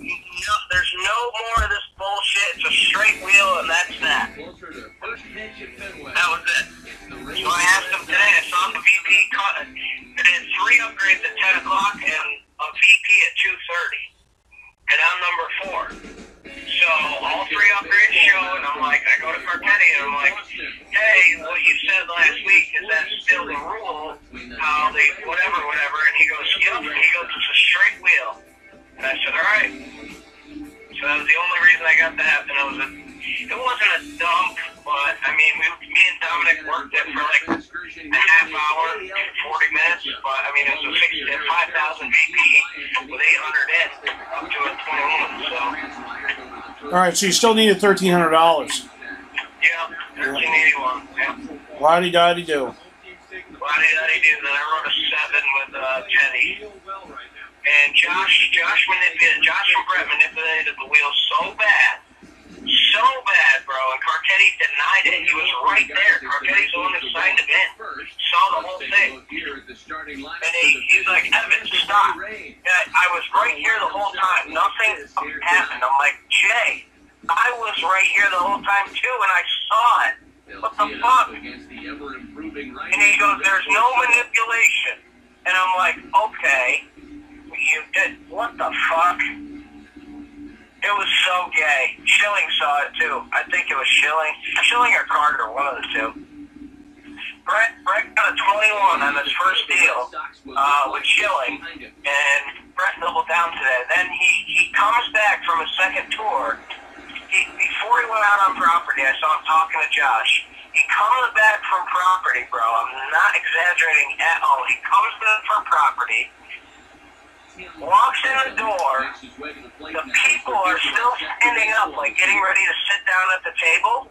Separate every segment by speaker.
Speaker 1: No, there's no more of this bullshit. It's a straight wheel, and that's that. That was it. So I asked him today. I saw the VP cut. It had 3 upgrades at 10 o'clock and a VP at 2:30. And I'm number 4. So all 3 upgrades show, and I'm like, I go to Carpetti, and I'm like, hey, what you said last week, is that still the rule? How they, whatever. And he goes, yep. And he goes, it's a straight wheel. And I said, all right. So that was the only reason I got that. And it wasn't a dump, but I mean, me and Dominic worked it for like a half hour, 40 minutes. But I mean, it was a 5,000 VP with 800 in up to a 21. So.
Speaker 2: All right, so you still needed $1,300.
Speaker 1: Yeah, 1381. Yeah.
Speaker 2: Why-de-da-de-do.
Speaker 1: Why-de-da-de-do. Then I wrote a 7 with Teddy. And Josh and Brett manipulated the wheel so bad, bro. And Carcetti denied it. He was right there. Carcetti's the one who signed him in. Saw the whole thing. And he's like, Evan, stop. I was right here the whole time. Nothing happened. I'm like, Jay, I was right here the whole time too, and I saw it. What the fuck? And he goes, there's no manipulation. And I'm like, okay. You did. What the fuck? It was so gay. Schilling saw it too. I think it was Schilling. Schilling or Carter, one of the two. Brett got a 21 on his first deal with Schilling, and Brett doubled down today. Then he comes back from his second tour. Before he went out on property, I saw him talking to Josh. He comes back from property, bro. I'm not exaggerating at all. He comes back from property. Walks in the door, the people are still standing up, like getting ready to sit down at the table.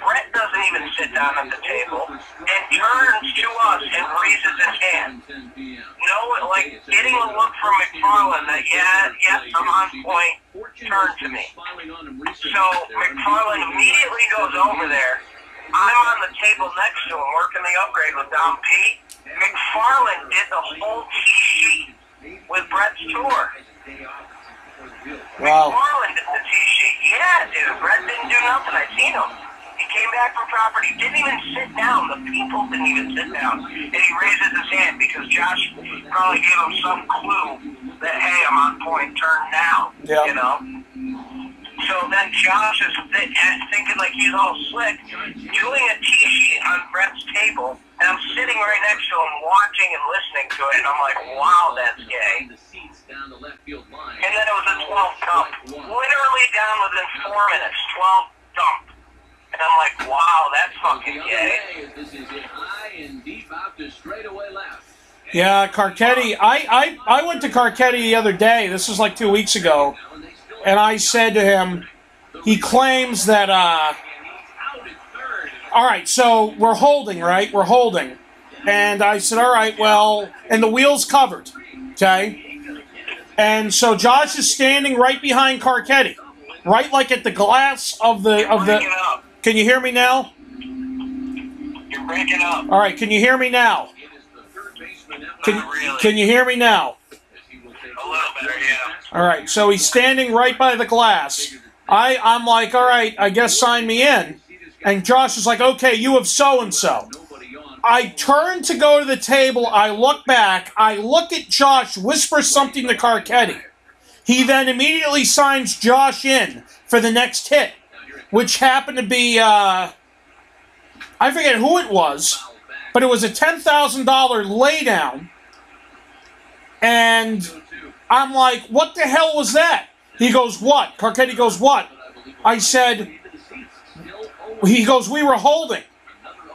Speaker 1: Brett doesn't even sit down at the table, and turns to us and raises his hand. No, like getting a look from McFarland that, yeah, I'm on point, turn to me. So McFarland immediately goes over there. I'm on the table next to him, working the upgrade with Dom P. McFarland did the whole T-sheet with Brett's tour.
Speaker 2: Wow.
Speaker 1: McFarland did the T-sheet. Yeah, dude. Brett didn't do nothing. I seen him. He came back from property. Didn't even sit down. The people didn't even sit down. And he raises his hand because Josh probably gave him some clue that, hey, I'm on point. Turn now.
Speaker 2: Yep.
Speaker 1: You know? So then Josh is thinking like he's all slick, doing a T-sheet on Brett's table. And I'm sitting right next to him, watching and listening to it, and I'm like, wow, that's gay. And then it was a 12 dump. Literally down within 4 minutes, 12 dump. And I'm like, wow, that's fucking gay.
Speaker 2: Yeah, Carcetti. I went to Carcetti the other day. This was like 2 weeks ago. And I said to him, he claims that, all right, so we're holding, right? We're holding. And I said, all right, well, and the wheel's covered, okay? And so Josh is standing right behind Carcetti, right like at the glass of the... Can you hear me now?
Speaker 1: You're breaking up.
Speaker 2: All right, can you hear me now? Can you hear me now?
Speaker 1: A little better, yeah.
Speaker 2: All right, so he's standing right by the glass. I'm like, all right, I guess sign me in. And Josh is like, okay, you have so-and-so. I turn to go to the table. I look back. I look at Josh, whisper something to Carcetti. He then immediately signs Josh in for the next hit, which happened to be, I forget who it was, but it was a $10,000 laydown. And I'm like, what the hell was that? He goes, what? Carcetti goes, what? I said, he goes, we were holding.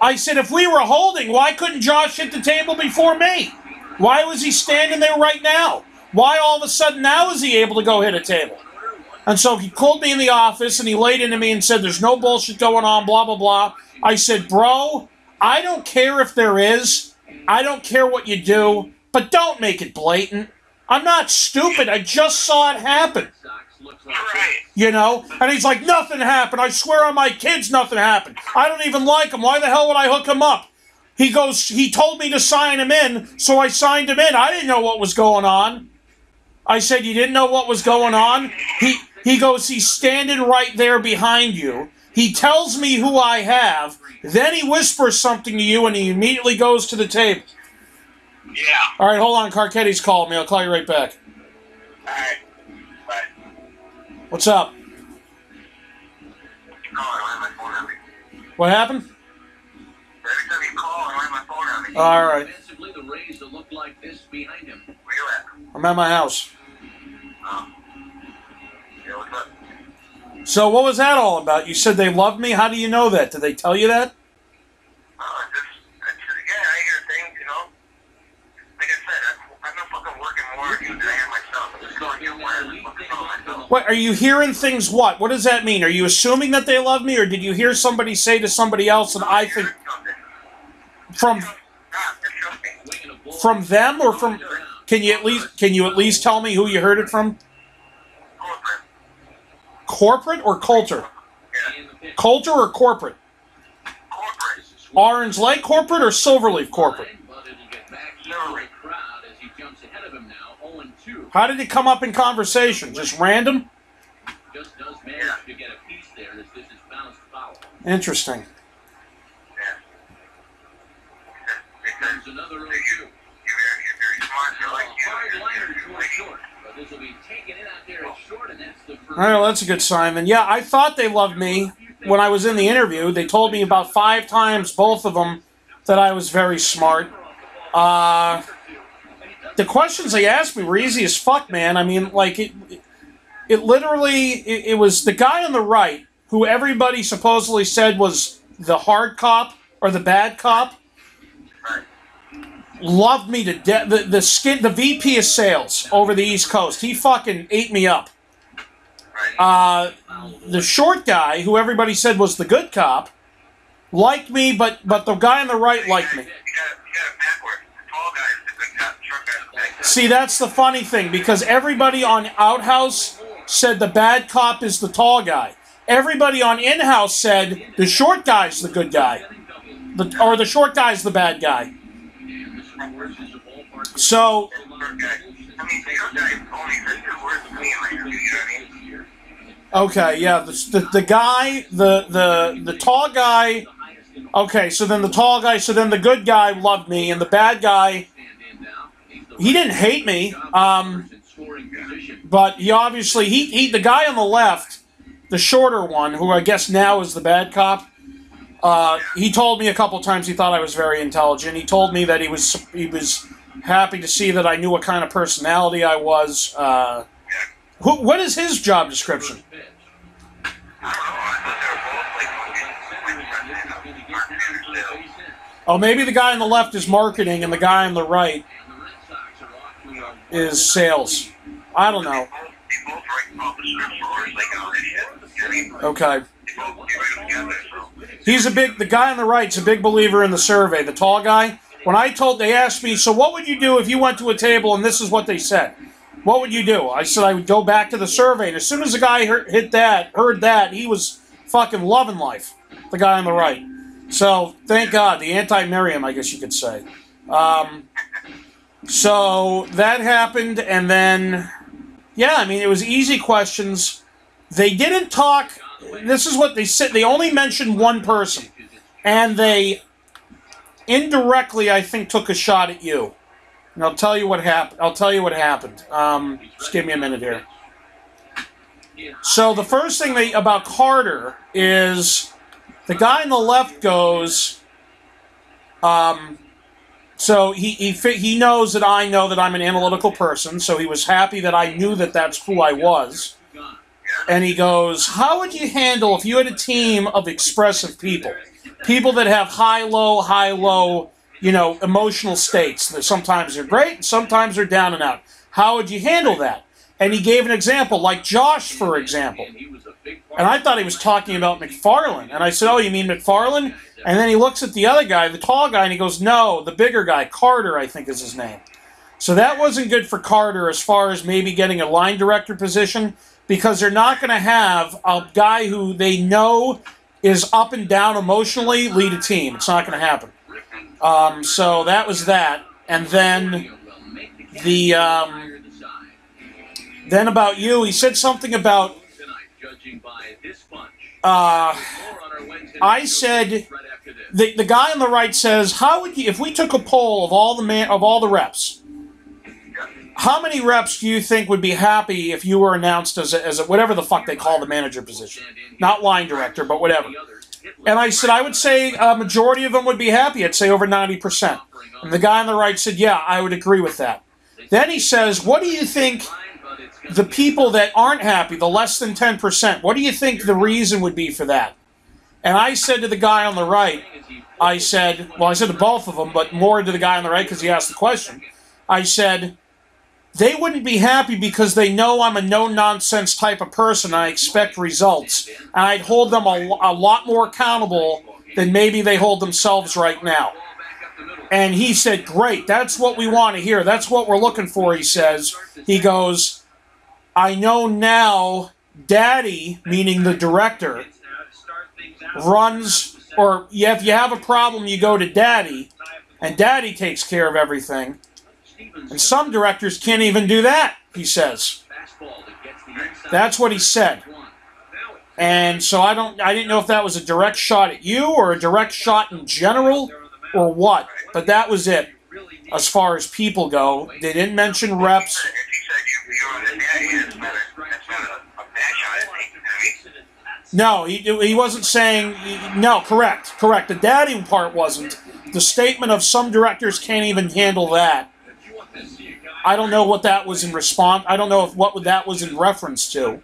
Speaker 2: I said, if we were holding, why couldn't Josh hit the table before me? Why was he standing there right now? Why all of a sudden now is he able to go hit a table? And so he called me in the office and he laid into me and said, there's no bullshit going on, blah, blah, blah. I said, bro, I don't care if there is. I don't care what you do, but don't make it blatant. I'm not stupid. I just saw it happen. You know? And he's like, nothing happened. I swear on my kids nothing happened. I don't even like him. Why the hell would I hook him up? He goes, he told me to sign him in, so I signed him in. I didn't know what was going on. I said, you didn't know what was going on? He goes, he's standing right there behind you. He tells me who I have. Then he whispers something to you, and he immediately goes to the table.
Speaker 1: Yeah.
Speaker 2: All right, hold on. Carcetti's called me. I'll call you right back.
Speaker 1: All right. Bye.
Speaker 2: What's up?
Speaker 1: Oh, I don't have my phone on me.
Speaker 2: What happened?
Speaker 1: Every time you call, I don't have my phone on me.
Speaker 2: All right.
Speaker 3: The Rays that look like this behind him.
Speaker 1: Where you at?
Speaker 2: I'm at my house.
Speaker 1: Oh. Yeah, what's up?
Speaker 2: So what was that all about? You said they loved me? How do you know that? Did they tell you that?
Speaker 1: Oh, yeah, I hear things, you know. Like I said, I've been fucking working more on you than I am myself. I'm just going through where I'm focused on myself.
Speaker 2: What, are you hearing things what? What does that mean? Are you assuming that they love me, or did you hear somebody say to somebody else and I think... From them or from... Can you at least tell me who you heard it from? Corporate or Coulter? Coulter or corporate?
Speaker 1: Corporate.
Speaker 2: Orange Lake corporate or Silverleaf corporate? How did it come up in conversation? Just random?
Speaker 3: Just does manage to get a piece there as this is bounced foul.
Speaker 2: Interesting.
Speaker 3: Comes another 0-2.
Speaker 1: You're very smart. You're like
Speaker 3: Hard liner short, but this will be taken in out there at short, and that's the first.
Speaker 2: Well, that's a good sign. And yeah, I thought they loved me when I was in the interview. They told me about 5 times, both of them, that I was very smart. The questions they asked me were easy as fuck, man. I mean, like, it was the guy on the right, who everybody supposedly said was the hard cop or the bad cop, loved me to death. The VP of sales over the East Coast, he fucking ate me up. The short guy, who everybody said was the good cop, liked me, but the guy on the right liked me.
Speaker 1: You got it backwards. The tall guy is the good cop. The short guy is the bad cop.
Speaker 2: See, that's the funny thing, because everybody on Outhouse said the bad cop is the tall guy. Everybody on In-House said the short guy's the good guy. Or the short guy's the bad guy. So...
Speaker 1: I mean, the short guy only said 2 words to me in my interview, you know what I mean?
Speaker 2: Okay, yeah, the guy, the tall guy... Okay, so then the good guy loved me, and the bad guy... He didn't hate me, but he obviously... the guy on the left, the shorter one, who I guess now is the bad cop, he told me a couple times he thought I was very intelligent. He told me that he was happy to see that I knew what kind of personality I was. What is his job description? Oh, maybe the guy on the left is marketing and the guy on the right is sales. I don't know. Okay. The guy on the right's a big believer in the survey, the tall guy. They asked me, so what would you do if you went to a table and this is what they said? What would you do? I said I would go back to the survey, and as soon as the guy heard that, he was fucking loving life, the guy on the right. So, thank God, the anti-Miriam, I guess you could say. So, that happened, and then, yeah, I mean, it was easy questions. They didn't talk, this is what they said, they only mentioned one person, and they indirectly, I think, took a shot at you. And I'll tell you what happened. Just give me a minute here. So the first thing about Carter is the guy on the left goes. So he knows that I know that I'm an analytical person. So he was happy that I knew that that's who I was. And he goes, "How would you handle if you had a team of expressive people, people that have high, low?" Emotional states. That sometimes they're great, and sometimes they're down and out. How would you handle that? And he gave an example, like Josh, for example. And I thought he was talking about McFarland. And I said, oh, you mean McFarland? And then he looks at the other guy, the tall guy, and he goes, no, the bigger guy, Carter, I think is his name. So that wasn't good for Carter as far as maybe getting a line director position, because they're not going to have a guy who they know is up and down emotionally lead a team. It's not going to happen. So that was that. And then the Then about you, he said something about. I said the guy on the right says, how would you, if we took a poll of all the reps, how many reps do you think would be happy if you were announced as a whatever the fuck they call the manager position, not line director, but whatever? And I said I would say a majority of them would be happy. I'd say over 90%. And the guy on the right said, yeah, I would agree with that. Then he says, what do you think the people that aren't happy, the less than 10%, what do you think the reason would be for that? And I said to the guy on the right, I said to both of them, but more to the guy on the right because he asked the question. I said, they wouldn't be happy because they know I'm a no-nonsense type of person. I expect results. And I'd hold them a lot more accountable than maybe they hold themselves right now. And he said, great, that's what we want to hear. That's what we're looking for, he says. He goes, I know now Daddy, meaning the director, runs, or if you have a problem, you go to Daddy, and Daddy takes care of everything. And some directors can't even do that, he says. That's what he said. And so I didn't know if that was a direct shot at you or a direct shot in general or what. But that was it as far as people go. They didn't mention reps. No, he wasn't saying... No, correct. The daddy part wasn't. The statement of some directors can't even handle that. I don't know what that was in response. I don't know what that was in reference to.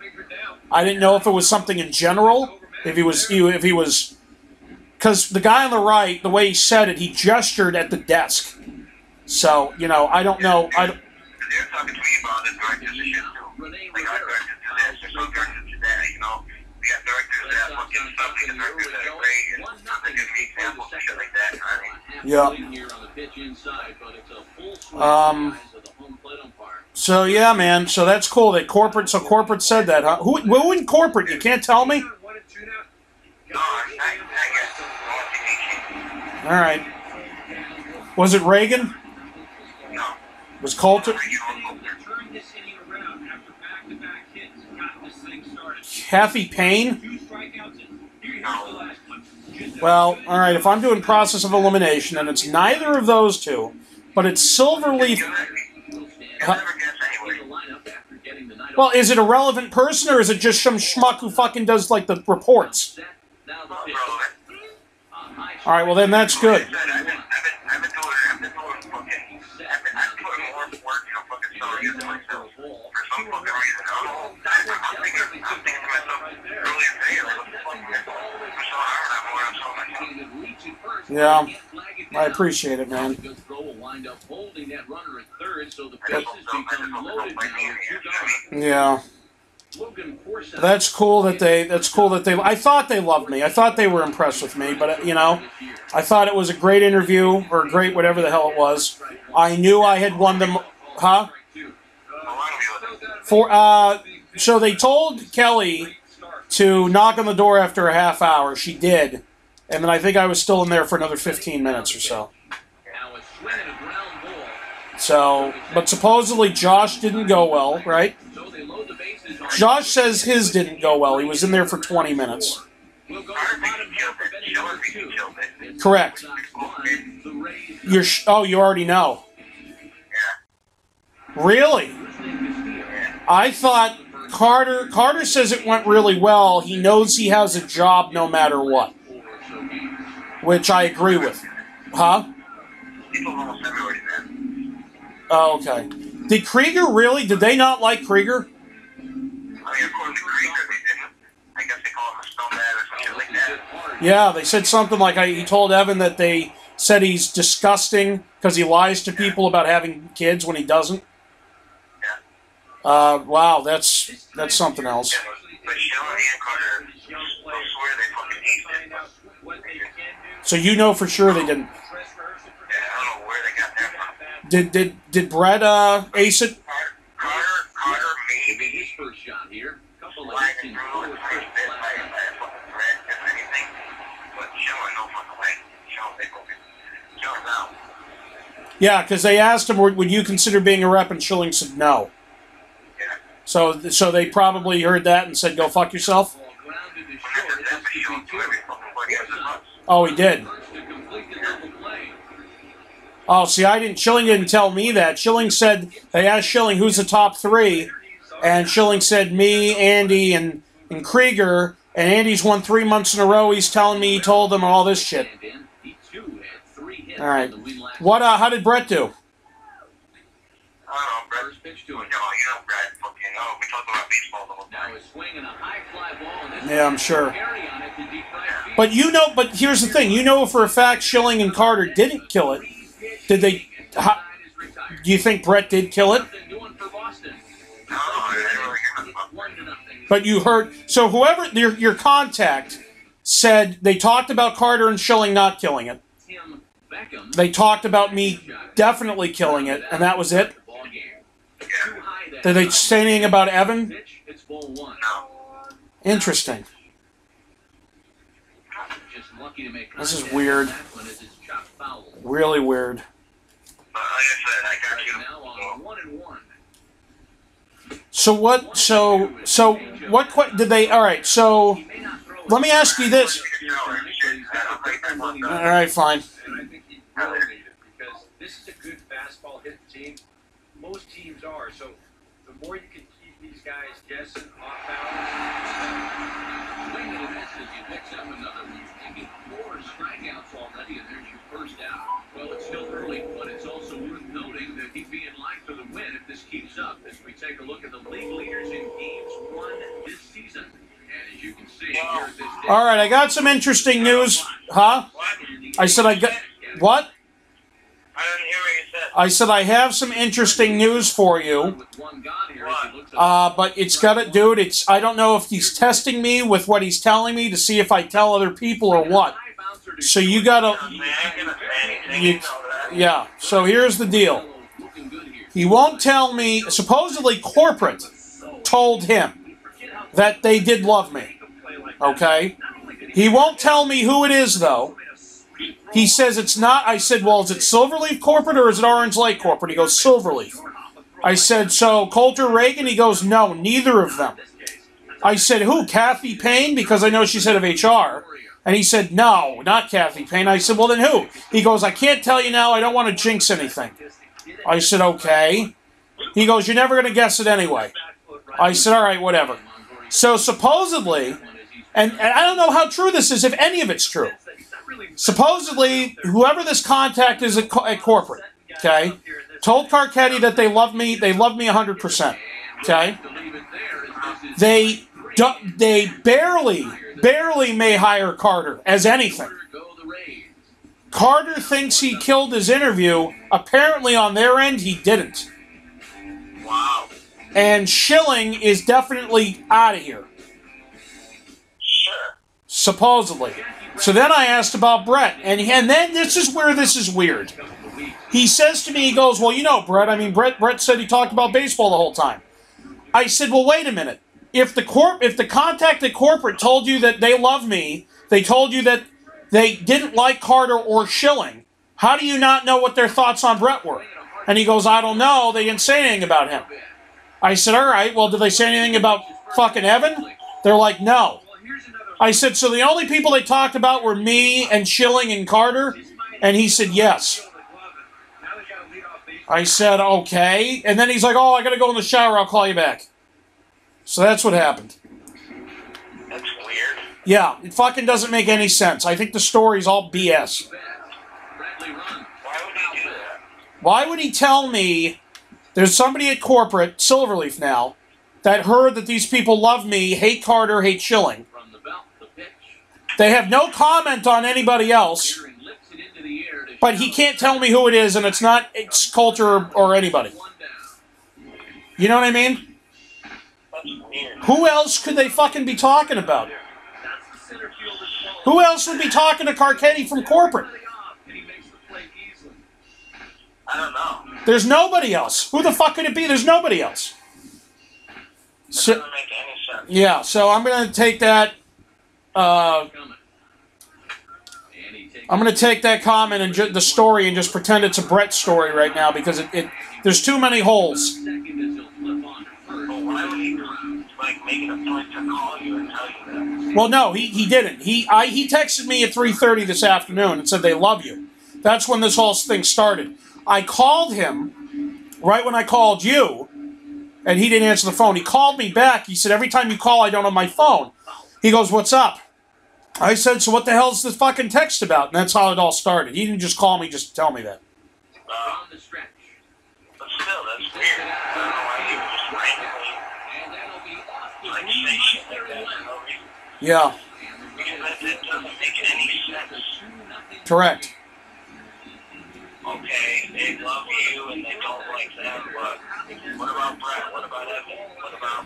Speaker 2: I didn't know if it was something in general. If he was, because the guy on the right, the way he said it, he gestured at the desk. So I don't know.
Speaker 1: They're talking to me about the directors and shit too. Like our directors do this, there's no directors to that. We got directors that look into something, and directors that are great, and they give me examples and shit like that.
Speaker 2: Yeah. So yeah, man. So that's cool. That corporate. So corporate said that, huh? Who in corporate? You can't tell me. All right. Was it Reagan?
Speaker 1: No.
Speaker 2: Was Coulter? Kathy Payne? Well, all right. If I'm doing process of elimination, and it's neither of those two, but it's Silverleaf. Well, is it a relevant person, or is it just some schmuck who fucking does, like, the reports? All right, well, then that's good. Yeah, I appreciate it, man. Yeah. That's cool that they. I thought they loved me. I thought they were impressed with me, but I thought it was a great interview or great whatever the hell it was. I knew I had won them, huh? So they told Kelly to knock on the door after a half hour. She did, and then I think I was still in there for another 15 minutes or so. So, but supposedly Josh didn't go well, right? Josh says his didn't go well. He was in there for 20 minutes. Correct. You already know. Really? I thought Carter says it went really well. He knows he has a job no matter what. Which I agree with. Huh? Oh, okay. Did Krieger really? Did they not like Krieger? According to Krieger, they didn't. I guess they call him a scumbag or something like that. Yeah, they said something like he told Evan that they said he's disgusting because he lies to people about having kids when he doesn't. Yeah. Wow, that's something else. Yeah, but Shelley and Carter swear they fucking hate it. So you know for sure they didn't. Yeah, I don't know where they got that from. Did Brett ace it? Carter maybe his first shot here. Couple of hits in row with first bit by Brett, if anything. But Shelley no fucking way. Shelley's out. Yeah, because they asked him, would you consider being a rep, and Schilling said no. Yeah. So they probably heard that and said, "Go fuck yourself." Oh, he did. Oh, see, Schilling didn't tell me that. Schilling said, they asked Schilling who's the top three, and Schilling said me, Andy, and Krieger, and Andy's won 3 months in a row. He's telling me he told them all this shit. All right. What? How did Brett do?
Speaker 1: I don't know, Brett. Brett. We talk about baseball the whole time.
Speaker 2: Yeah, I'm sure. But but here's the thing. You know for a fact Schilling and Carter didn't kill it. Did they? Do you think Brett did kill it? But you heard. So whoever your contact said they talked about Carter and Schilling not killing it. They talked about me definitely killing it, and that was it. Did they say anything about Evan? Interesting. This is weird. Really weird. So what? So what? Did they? All right. So let me ask you this. All right, fine.
Speaker 4: Because this is a good fastball hitting team. Most teams are. So the more you can keep these guys guessing off balance.
Speaker 3: Swing and a miss as he picks up another one. Taking 4 strikeouts already, and there's your first out. Well, it's still early, but it's also worth noting that he'd be in line for the win if this keeps up. As we take a look at the league leaders in games won this season. And as you can see, here at this day,
Speaker 2: All right, I got some interesting news. Huh? I said I got... What?
Speaker 1: I didn't hear what you said.
Speaker 2: I said I have some interesting news for you. But it's got to... Dude, I don't know if he's testing me with what he's telling me to see if I tell other people or what. So you got to... Yeah, so here's the deal. He won't tell me... Supposedly corporate told him that they did love me. Okay? He won't tell me who it is, though. He says it's not. I said, well, is it Silverleaf Corporate or is it Orange Lake Corporate? He goes, Silverleaf. I said, so Coulter Reagan? He goes, no, neither of them. I said, who? Kathy Payne? Because I know she's head of HR. And he said, no, not Kathy Payne. I said, well, then who? He goes, I can't tell you now. I don't want to jinx anything. I said, okay. He goes, you're never going to guess it anyway. I said, all right, whatever. So supposedly, and I don't know how true this is, if any of it's true. Supposedly, whoever this contact is at corporate, okay, told Carcetti that they love me 100%, okay? They barely may hire Carter as anything. Carter thinks he killed his interview. Apparently, on their end, he didn't.
Speaker 1: Wow.
Speaker 2: And Schilling is definitely out of here.
Speaker 1: Sure.
Speaker 2: Supposedly. So then I asked about Brett, and then this is where this is weird. He says to me, he goes, well, you know, Brett, I mean, Brett said he talked about baseball the whole time. I said, well, wait a minute. If the contact at corporate told you that they love me, they told you that they didn't like Carter or Schilling, how do you not know what their thoughts on Brett were? And he goes, I don't know. They didn't say anything about him. I said, all right, well, did they say anything about fucking Evan? They're like, no. I said, so the only people they talked about were me and Schilling and Carter? And he said, yes. I said, okay. And then he's like, oh, I got to go in the shower. I'll call you back. So that's what happened.
Speaker 1: That's weird.
Speaker 2: Yeah, it fucking doesn't make any sense. I think the story's all BS.
Speaker 1: Why would he do that?
Speaker 2: Why would he tell me there's somebody at corporate, Silverleaf now, that heard that these people love me, hate Carter, hate Schilling? They have no comment on anybody else, but he can't tell me who it is, and it's Coulter or anybody. You know what I mean?
Speaker 1: That's weird.
Speaker 2: Who else could they fucking be talking about? Who else would be talking to Carcetti from corporate?
Speaker 1: I don't know.
Speaker 2: There's nobody else. Who the fuck could it be? There's nobody else. So,
Speaker 1: Doesn't make any sense.
Speaker 2: yeah, so I'm going to take that... I'm going to take that comment and the story and just pretend it's a Brett story right now because there's too many holes.
Speaker 1: Well, why would he, like, make it a point to call you and tell you that?
Speaker 2: Well, no, he didn't. He texted me at 3:30 this afternoon and said they love you. That's when this whole thing started. I called him right when I called you, and he didn't answer the phone. He called me back. He said, every time you call, I don't have my phone. He goes, what's up? I said, so what the hell's this fucking text about? And that's how it all started. He didn't just call me just to tell me that.
Speaker 3: On the stretch.
Speaker 1: But still, that's weird. I don't know why he would just randomly,
Speaker 3: And that'll be off the
Speaker 1: like, say shit like that for no reason.
Speaker 2: Yeah,
Speaker 1: Because that doesn't make any sense.
Speaker 2: correct.
Speaker 1: Okay, they love you and they don't like them, but what about Brett? What about Evan? What about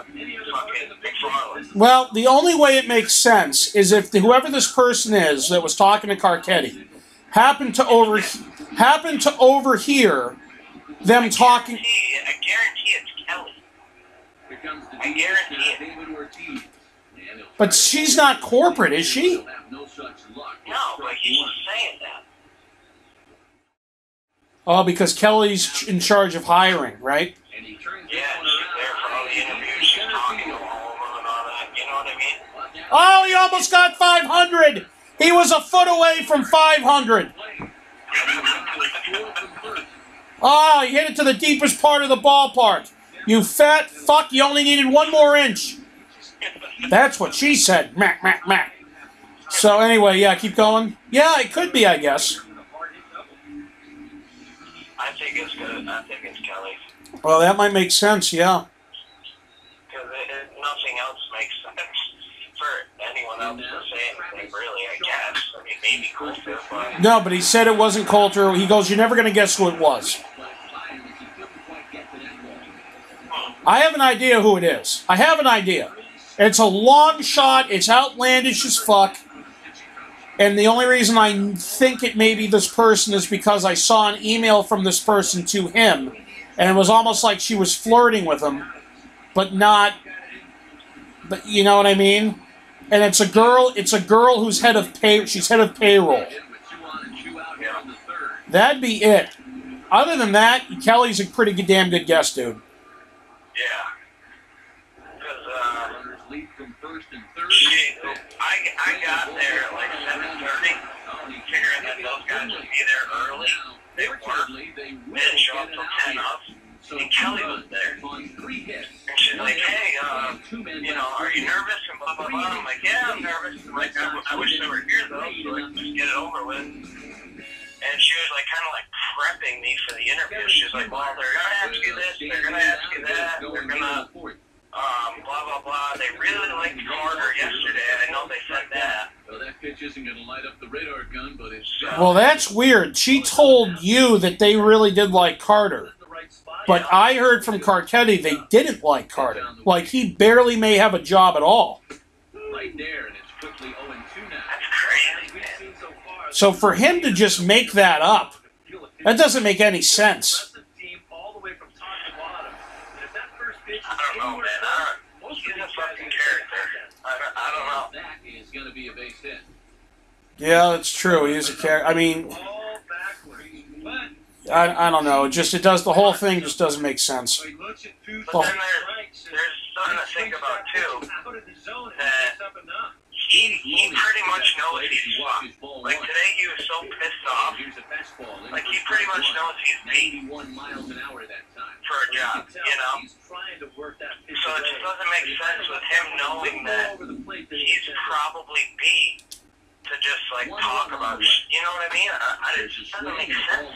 Speaker 1: fucking McFarland?
Speaker 2: Well, the only way it makes sense is if whoever this person is that was talking to Carcetti happened to overhear them talking.
Speaker 1: I guarantee it's Kelly.
Speaker 3: Here comes the
Speaker 1: I guarantee it.
Speaker 3: David Ortiz.
Speaker 2: But she's not corporate, is she?
Speaker 3: He'll have no such luck.
Speaker 1: No, but he's just saying that.
Speaker 2: Oh, because Kelly's in charge of hiring, right?
Speaker 3: And he turns
Speaker 1: Yeah,
Speaker 3: this one
Speaker 1: she's there for all
Speaker 3: around.
Speaker 1: the interviews. She's talking to all of them and all that. You know what I mean?
Speaker 2: Oh, he almost got 500. He was a foot away from 500. Oh, he hit it to the deepest part of the ballpark. You fat fuck, you only needed one more inch. That's what she said. Mac, mac, mac. So anyway, yeah, keep going. Yeah, it could be, I guess.
Speaker 1: I think it's good. I think it's Kelly.
Speaker 2: Well, that might make sense, yeah.
Speaker 1: Because nothing else makes sense for anyone else to say anything, really, I guess. I mean, maybe Coulter, but...
Speaker 2: No, but he said it wasn't Coulter. He goes, you're never going to guess who it was. I have an idea who it is. I have an idea. It's a long shot. It's outlandish as fuck. And the only reason I think it may be this person is because I saw an email from this person to him, and it was almost like she was flirting with him, but not. But you know what I mean? And it's a girl. It's a girl who's head of pay. She's head of payroll. That'd be it. Other than that, Kelly's a pretty damn good guess, dude.
Speaker 1: Yeah. Because, I got there at like 7:30, figuring that those guys would be there early. They weren't. They didn't show up till 10 up. And Kelly was there. And she's like, hey, you know, are you nervous? And blah, blah, blah. I'm like, yeah, I'm nervous. I'm like, I wish they were here, though, so I can just get it over with. And she was like, kind of like prepping me for the interview. She's like, well, they're going to ask you this, they're going to ask you that, they're going to, blah, blah, blah. They really liked Carter yesterday. I know they said that.
Speaker 3: Well, that pitch isn't going to light up the radar gun, but it's...
Speaker 2: Well, that's weird. She told you that they really did like Carter. But I heard from Carcetti they didn't like Carter. Like, he barely may have a job at all.
Speaker 3: Right there, and it's quickly 0-2 now.
Speaker 1: That's crazy, man.
Speaker 2: So for him to just make that up, that doesn't make any sense.
Speaker 1: I don't know, man. He's a fucking character. I don't know.
Speaker 3: That is going to be a base hit.
Speaker 2: Yeah, that's true. He is a character. I mean, I don't know. It does. The whole thing just doesn't make sense.
Speaker 1: But then there's something to think about, too, that he pretty much knows he's fucked. Like, today he was so pissed off. Like, he pretty much knows he's beat
Speaker 3: 81 miles an hour that time.
Speaker 1: for a job, you know? So it just doesn't make sense with him knowing that he's probably beat to just, like, talk about it. You know what I mean? It just doesn't make sense.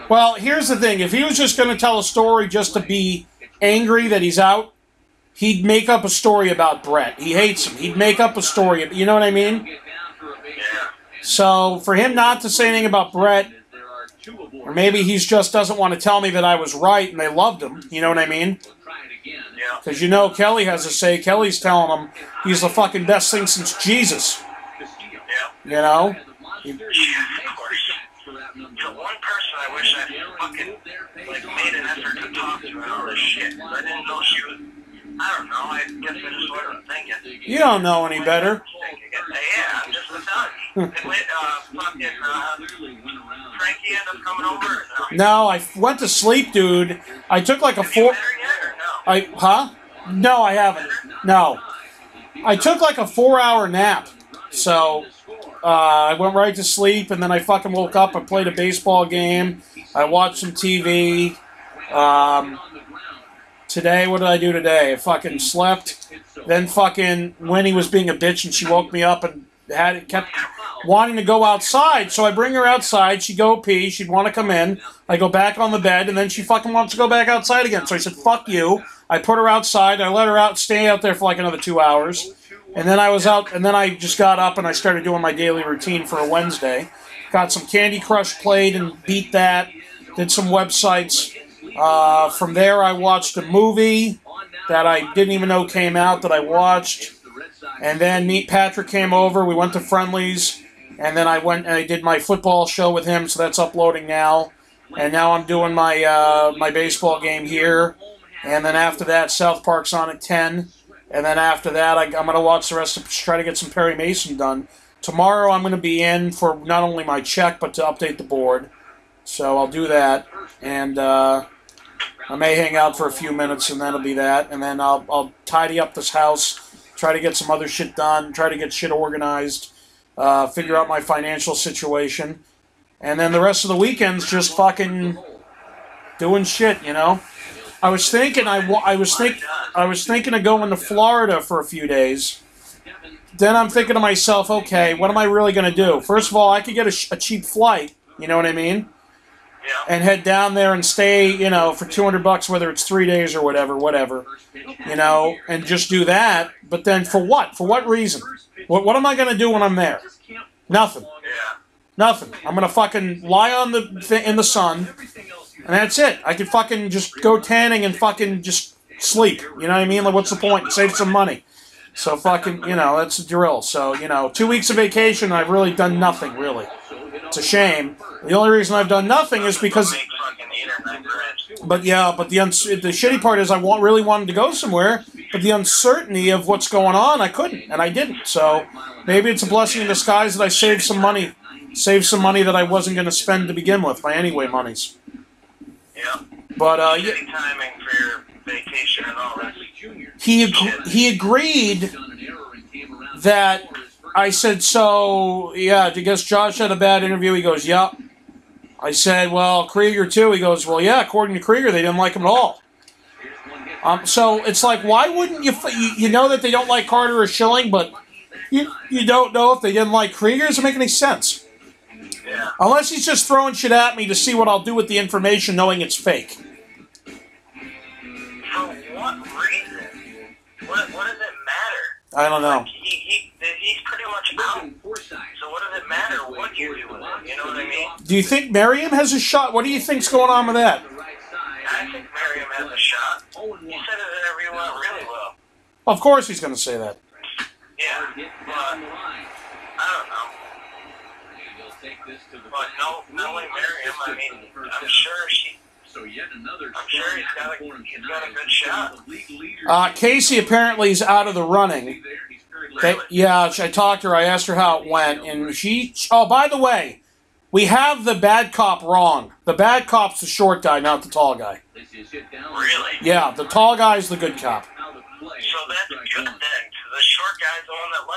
Speaker 2: Well, here's the thing. If he was just going to tell a story just to be angry that he's out, he'd make up a story about Brett. He hates him. He'd make up a story. You know what I mean?
Speaker 1: Yeah.
Speaker 2: So for him not to say anything about Brett, or maybe he just doesn't want to tell me that I was right and they loved him. You know what I mean?
Speaker 1: Yeah.
Speaker 2: Because you know Kelly has to say, Kelly's telling him he's the fucking best thing since Jesus.
Speaker 1: Yeah.
Speaker 2: You know?
Speaker 1: Yeah, of course. The one person I wish I fucking, like, made an effort to talk to and all this shit, because I didn't know she was, I don't know, I guess I just wasn't thinking.
Speaker 2: You don't know any better.
Speaker 1: Yeah, I'm just telling you. Fucking, Frankie ended up coming over? Or no?
Speaker 2: No, I went to sleep, dude. I took like a
Speaker 1: Is he
Speaker 2: four...
Speaker 1: better yet, or no?
Speaker 2: No, I haven't. No. I took like a 4-hour nap. So, I went right to sleep, and then I fucking woke up. I played a baseball game. I watched some TV. Today, what did I do today? I fucking slept. Then fucking Winnie was being a bitch, and she woke me up and kept wanting to go outside. So I bring her outside. She'd go pee. She'd want to come in. I go back on the bed, and then she fucking wants to go back outside again. So I said, fuck you. I put her outside. I let her out, stay out there for like another 2 hours. And then I was out, and then I just got up and I started doing my daily routine for a Wednesday. Got some Candy Crush played and beat that. Did some websites. From there, I watched a movie that I didn't even know came out that I watched. And then Patrick came over. We went to Friendly's. And then I went and I did my football show with him, so that's uploading now. And now I'm doing my my baseball game here. And then after that, South Park's on at 10. And then after that, I'm going to watch the rest of try to get some Perry Mason done. Tomorrow I'm going to be in for not only my check, but to update the board. So I'll do that. And I may hang out for a few minutes, and that'll be that. And then I'll tidy up this house, try to get some other shit done, try to get shit organized, figure out my financial situation. And then the rest of the weekend's just fucking doing shit, you know? I was thinking I was thinking of going to Florida for a few days. Then I'm thinking to myself, okay, what am I really going to do? First of all, I could get a cheap flight, you know what I mean? And head down there and stay, you know, for $200, whether it's 3 days or whatever, you know, and just do that. But then for what? For what reason? What am I going to do when I'm there? Nothing. Nothing. I'm going to fucking lie on in the sun. And that's it. I could fucking just go tanning and fucking just sleep. You know what I mean? Like, what's the point? Save some money. So fucking, you know, that's the drill. So, you know, 2 weeks of vacation, I've really done nothing, really. It's a shame. The only reason I've done nothing is because... But yeah, but the shitty part is I really wanted to go somewhere, but the uncertainty of what's going on, I couldn't, and I didn't. So maybe it's a blessing in disguise that I saved some money that I wasn't going to spend to begin with, my anyway monies.
Speaker 1: Yeah.
Speaker 2: But
Speaker 1: shitty timing for your vacation and all that.
Speaker 2: He agreed that I said, so, yeah, I guess Josh had a bad interview. He goes, yep. I said, well, Krieger too. He goes, well, yeah, according to Krieger, they didn't like him at all. So it's like, why wouldn't you know that they don't like Carter or Schilling, but you don't know if they didn't like Krieger? It doesn't make any sense.
Speaker 1: Yeah.
Speaker 2: Unless he's just throwing shit at me to see what I'll do with the information knowing it's fake.
Speaker 1: For what reason? What does it matter?
Speaker 2: I don't know.
Speaker 1: Like, he's pretty much out. So what does it matter what you do with it? You know what I mean?
Speaker 2: Do you think Merriam has a shot? What do you think's going on with that?
Speaker 1: I think Merriam has a shot. He said it interview went really well.
Speaker 2: Of course he's going to say that.
Speaker 1: Yeah, but I don't know. But knowing Merriam, I mean, I'm sure he's got a good shot.
Speaker 2: Casey apparently is out of the running. Yeah, I talked to her. I asked her how it went, and oh, by the way, we have the bad cop wrong. The bad cop's the short guy, not the tall guy.
Speaker 1: Really?
Speaker 2: Yeah, the tall guy's the good cop.
Speaker 1: So that's good then. The short guy's the one that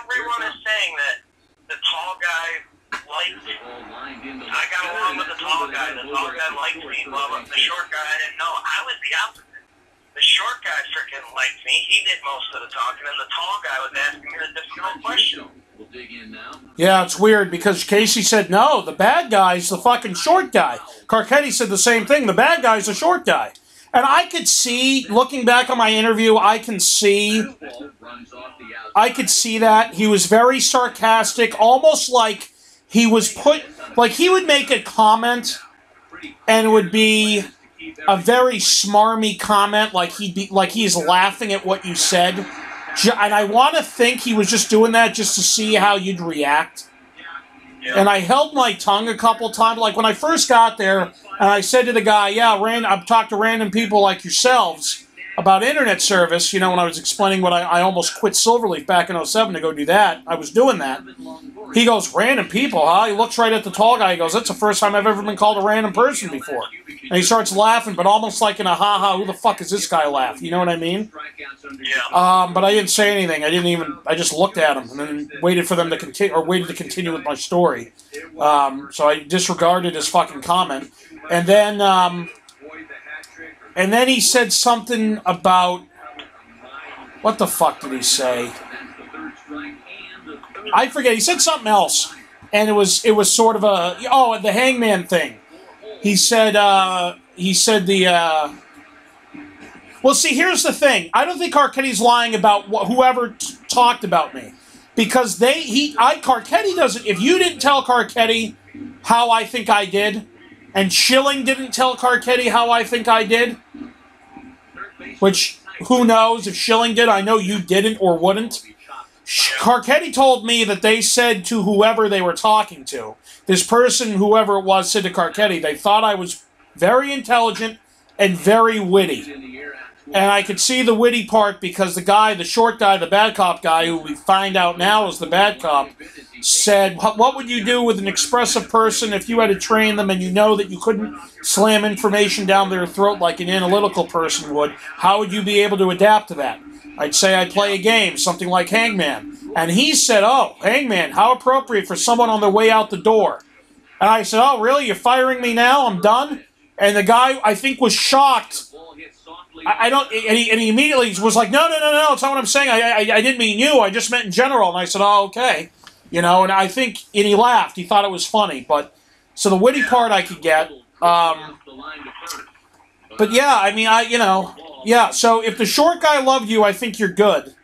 Speaker 1: everyone is saying that the tall guy likes me. I got along with the tall guy. The tall guy liked me. Blah, blah. The short guy, I didn't know. I was the opposite. The short guy freaking liked me. He did most of the talking, and the tall guy was asking me the difficult question.
Speaker 2: Yeah, it's weird because Casey said, no, the bad guy's the fucking short guy. Carcetti said the same thing. The bad guy's the short guy. And I could see, looking back on my interview, I could see that. He was very sarcastic, almost like he was he would make a comment and it would be a very smarmy comment, like he's laughing at what you said. And I want to think he was just doing that just to see how you'd react. And I held my tongue a couple times. Like when I first got there, and I said to the guy, yeah, I've talked to random people like yourselves about internet service. You know, when I was explaining what I almost quit Silverleaf back in 07 to go do that. I was doing that. He goes, random people, huh? He looks right at the tall guy. He goes, that's the first time I've ever been called a random person before. And he starts laughing, but almost like in a ha-ha, who the fuck is this guy laugh? You know what I mean?
Speaker 1: Yeah.
Speaker 2: But I didn't say anything. I just looked at him and then waited for them to continue, or waited to continue with my story. So I disregarded his fucking comment. And then he said something about, what the fuck did he say? I forget. He said something else, and it was sort of the Hangman thing. He said well, see, here's the thing. I don't think Carcetti's lying about whoever talked about me, because Carcetti doesn't. If you didn't tell Carcetti how I think I did, and Schilling didn't tell Carcetti how I think I did, which who knows if Schilling did? I know you didn't or wouldn't. Carcetti told me that they said to whoever they were talking to, this person, whoever it was, said to Carcetti, they thought I was very intelligent and very witty. And I could see the witty part because the short guy, the bad cop guy, who we find out now is the bad cop, said, what would you do with an expressive person if you had to train them and you know that you couldn't slam information down their throat like an analytical person would? How would you be able to adapt to that? I'd say I'd play a game, something like Hangman. And he said, oh, Hangman, how appropriate for someone on their way out the door. And I said, oh, really? You're firing me now? I'm done? And the guy, I think, was shocked. I don't, and he immediately was like, no, it's not what I'm saying. I didn't mean you. I just meant in general. And I said, oh, okay. You know, and I think, and he laughed. He thought it was funny. But, so the witty part I could get. But yeah, I mean, yeah, so if the short guy loved you, I think you're good.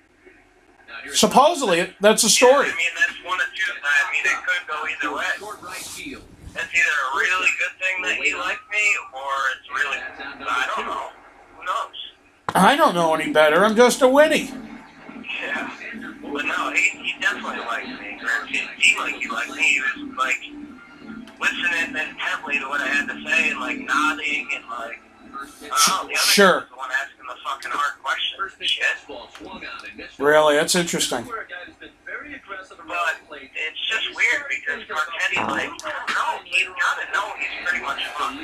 Speaker 2: Supposedly, that's a story.
Speaker 1: Yeah, I mean, that's one of two. I mean, it could go either way. It's either a really good thing that he liked me, or it's really, I don't know. Who knows?
Speaker 2: I don't know any better. I'm just a witty.
Speaker 1: Yeah. But no, he definitely liked me. He liked me. He was, like, listening intently to what I had to say, and, like, nodding, and, like, I don't know, the other
Speaker 2: sure.
Speaker 1: guy was the one asking the fucking hard questions. Shit.
Speaker 2: Really? That's interesting.
Speaker 1: But it's just weird because Carcetti, like, no, he's got to know he's pretty much fucked.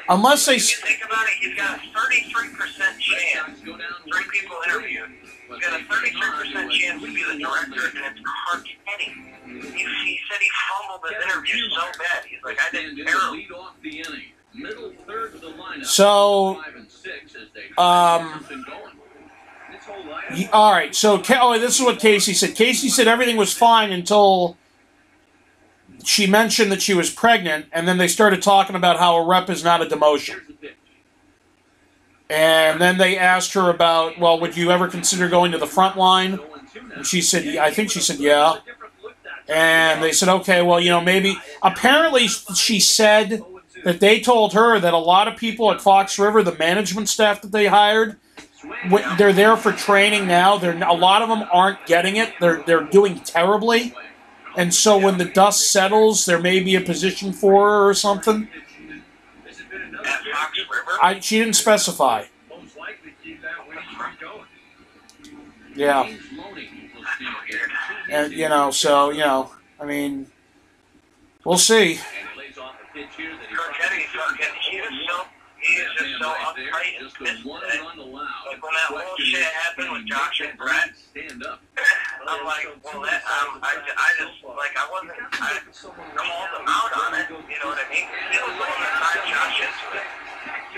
Speaker 2: Unless they...
Speaker 1: If you think about it, he's got a 33% chance. 3 people interviewed. He's got a 33% chance to be the director, and it's Carcetti. He said he fumbled his interview so bad. He's like, I did terribly.
Speaker 2: So, all right, so, this is what Casey said. Casey said everything was fine until she mentioned that she was pregnant, and then they started talking about how a rep is not a demotion. And then they asked her about, well, would you ever consider going to the front line? And she said, I think she said, yeah. And they said, okay, well, you know, maybe. Apparently, she said that they told her that a lot of people at Fox River, the management staff that they hired, they're there for training now. A lot of them aren't getting it. They're doing terribly. And so when the dust settles, there may be a position for her or something.
Speaker 1: At Fox River?
Speaker 2: She didn't specify. Yeah. And, you know, so, you know, I mean, we'll see.
Speaker 1: Carcetti, he is just so uptight and pissed today. Like, when that whole shit happened with Josh and Brett, I'm like, well, I called him out on it, you know what I mean? He was the one that tied Josh into it.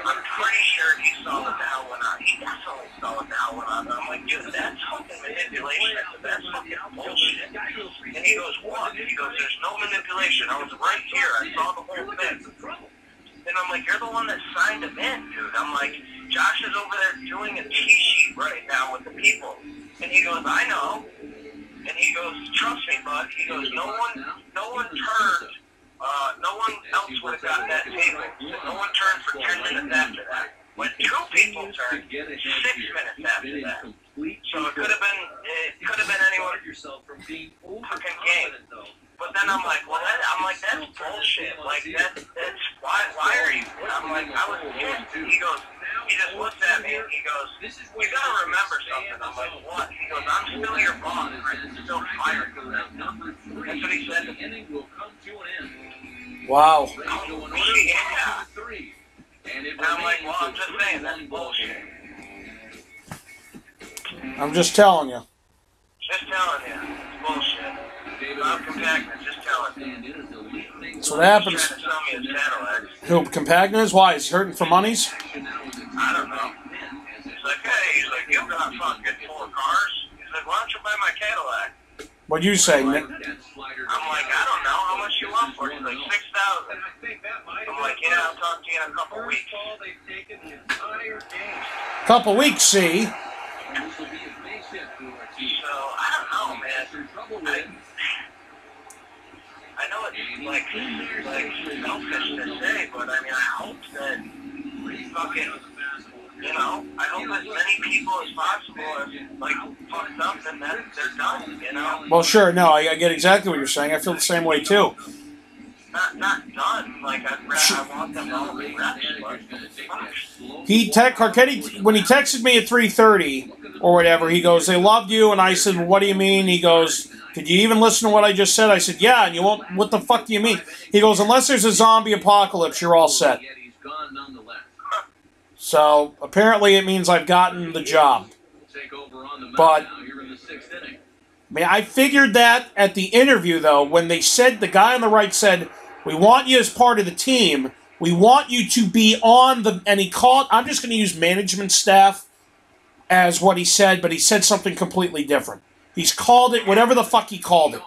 Speaker 1: I'm pretty sure he saw what the hell went on. He definitely saw what the hell went on. I'm like, dude, that's fucking manipulation. That's fucking bullshit. And he goes, what? He goes, there's no manipulation. I was right here. I saw the whole thing. And I'm like, you're the one that signed him in, dude. I'm like, Josh is over there doing a T-sheet right now with the people. And he goes, I know. And he goes, trust me, bud. He goes, no one turned. No one else would have gotten that table. No one turned for 10 minutes after that. When 2 people turned, 6 minutes after that. So it could have been anyone fucking game. But then I'm like, well, that's bullshit. Like, that's why are you? I'm like, I was pissed. He just looks at me and he goes, you gotta remember something. I'm like, what? He goes, I'm still your boss. I'm still fired. That's what he said.
Speaker 3: The inning will come to an end.
Speaker 2: Wow.
Speaker 1: Yeah.
Speaker 3: And
Speaker 1: I'm like, well, I'm just saying, that's bullshit.
Speaker 2: I'm just telling you.
Speaker 1: Just telling you. It's bullshit. Bob Compactness, just telling you.
Speaker 2: That's what happens.
Speaker 1: He's trying to sell me his Cadillac.
Speaker 2: Who, Compagna is? Why? Is he hurting for monies?
Speaker 1: I don't know. He's like, hey, he's like, you got fucking 4 cars. He's like, why don't you buy my Cadillac?
Speaker 2: What'd you say, Nick?
Speaker 1: I'm like, I don't know. How much you want for it? He's like, $6,000. I'm like, yeah, I'll talk to you in a couple weeks.
Speaker 2: Couple weeks, see?
Speaker 1: So, I don't know, man. I know it's like selfish to say, but I mean, I hope that fucking, you know, I hope as many people as possible are like fucked up and that they're done, you know?
Speaker 2: Well, sure, no, I get exactly what you're saying. I feel the same way, too.
Speaker 1: Not done, like I want them all to be reps, but
Speaker 2: Carcetti, when he texted me at 3:30 or whatever, he goes, they loved you, and I said, well, what do you mean? He goes, did you even listen to what I just said? I said, yeah, and you won't, what the fuck do you mean? He goes, unless there's a zombie apocalypse, you're all set. So, apparently it means I've gotten the job. But, I mean, I figured that at the interview, though, when they said, the guy on the right said, we want you as part of the team, we want you to be on the, and he called, I'm just going to use management staff as what he said, but he said something completely different. He's called it whatever the fuck he called it.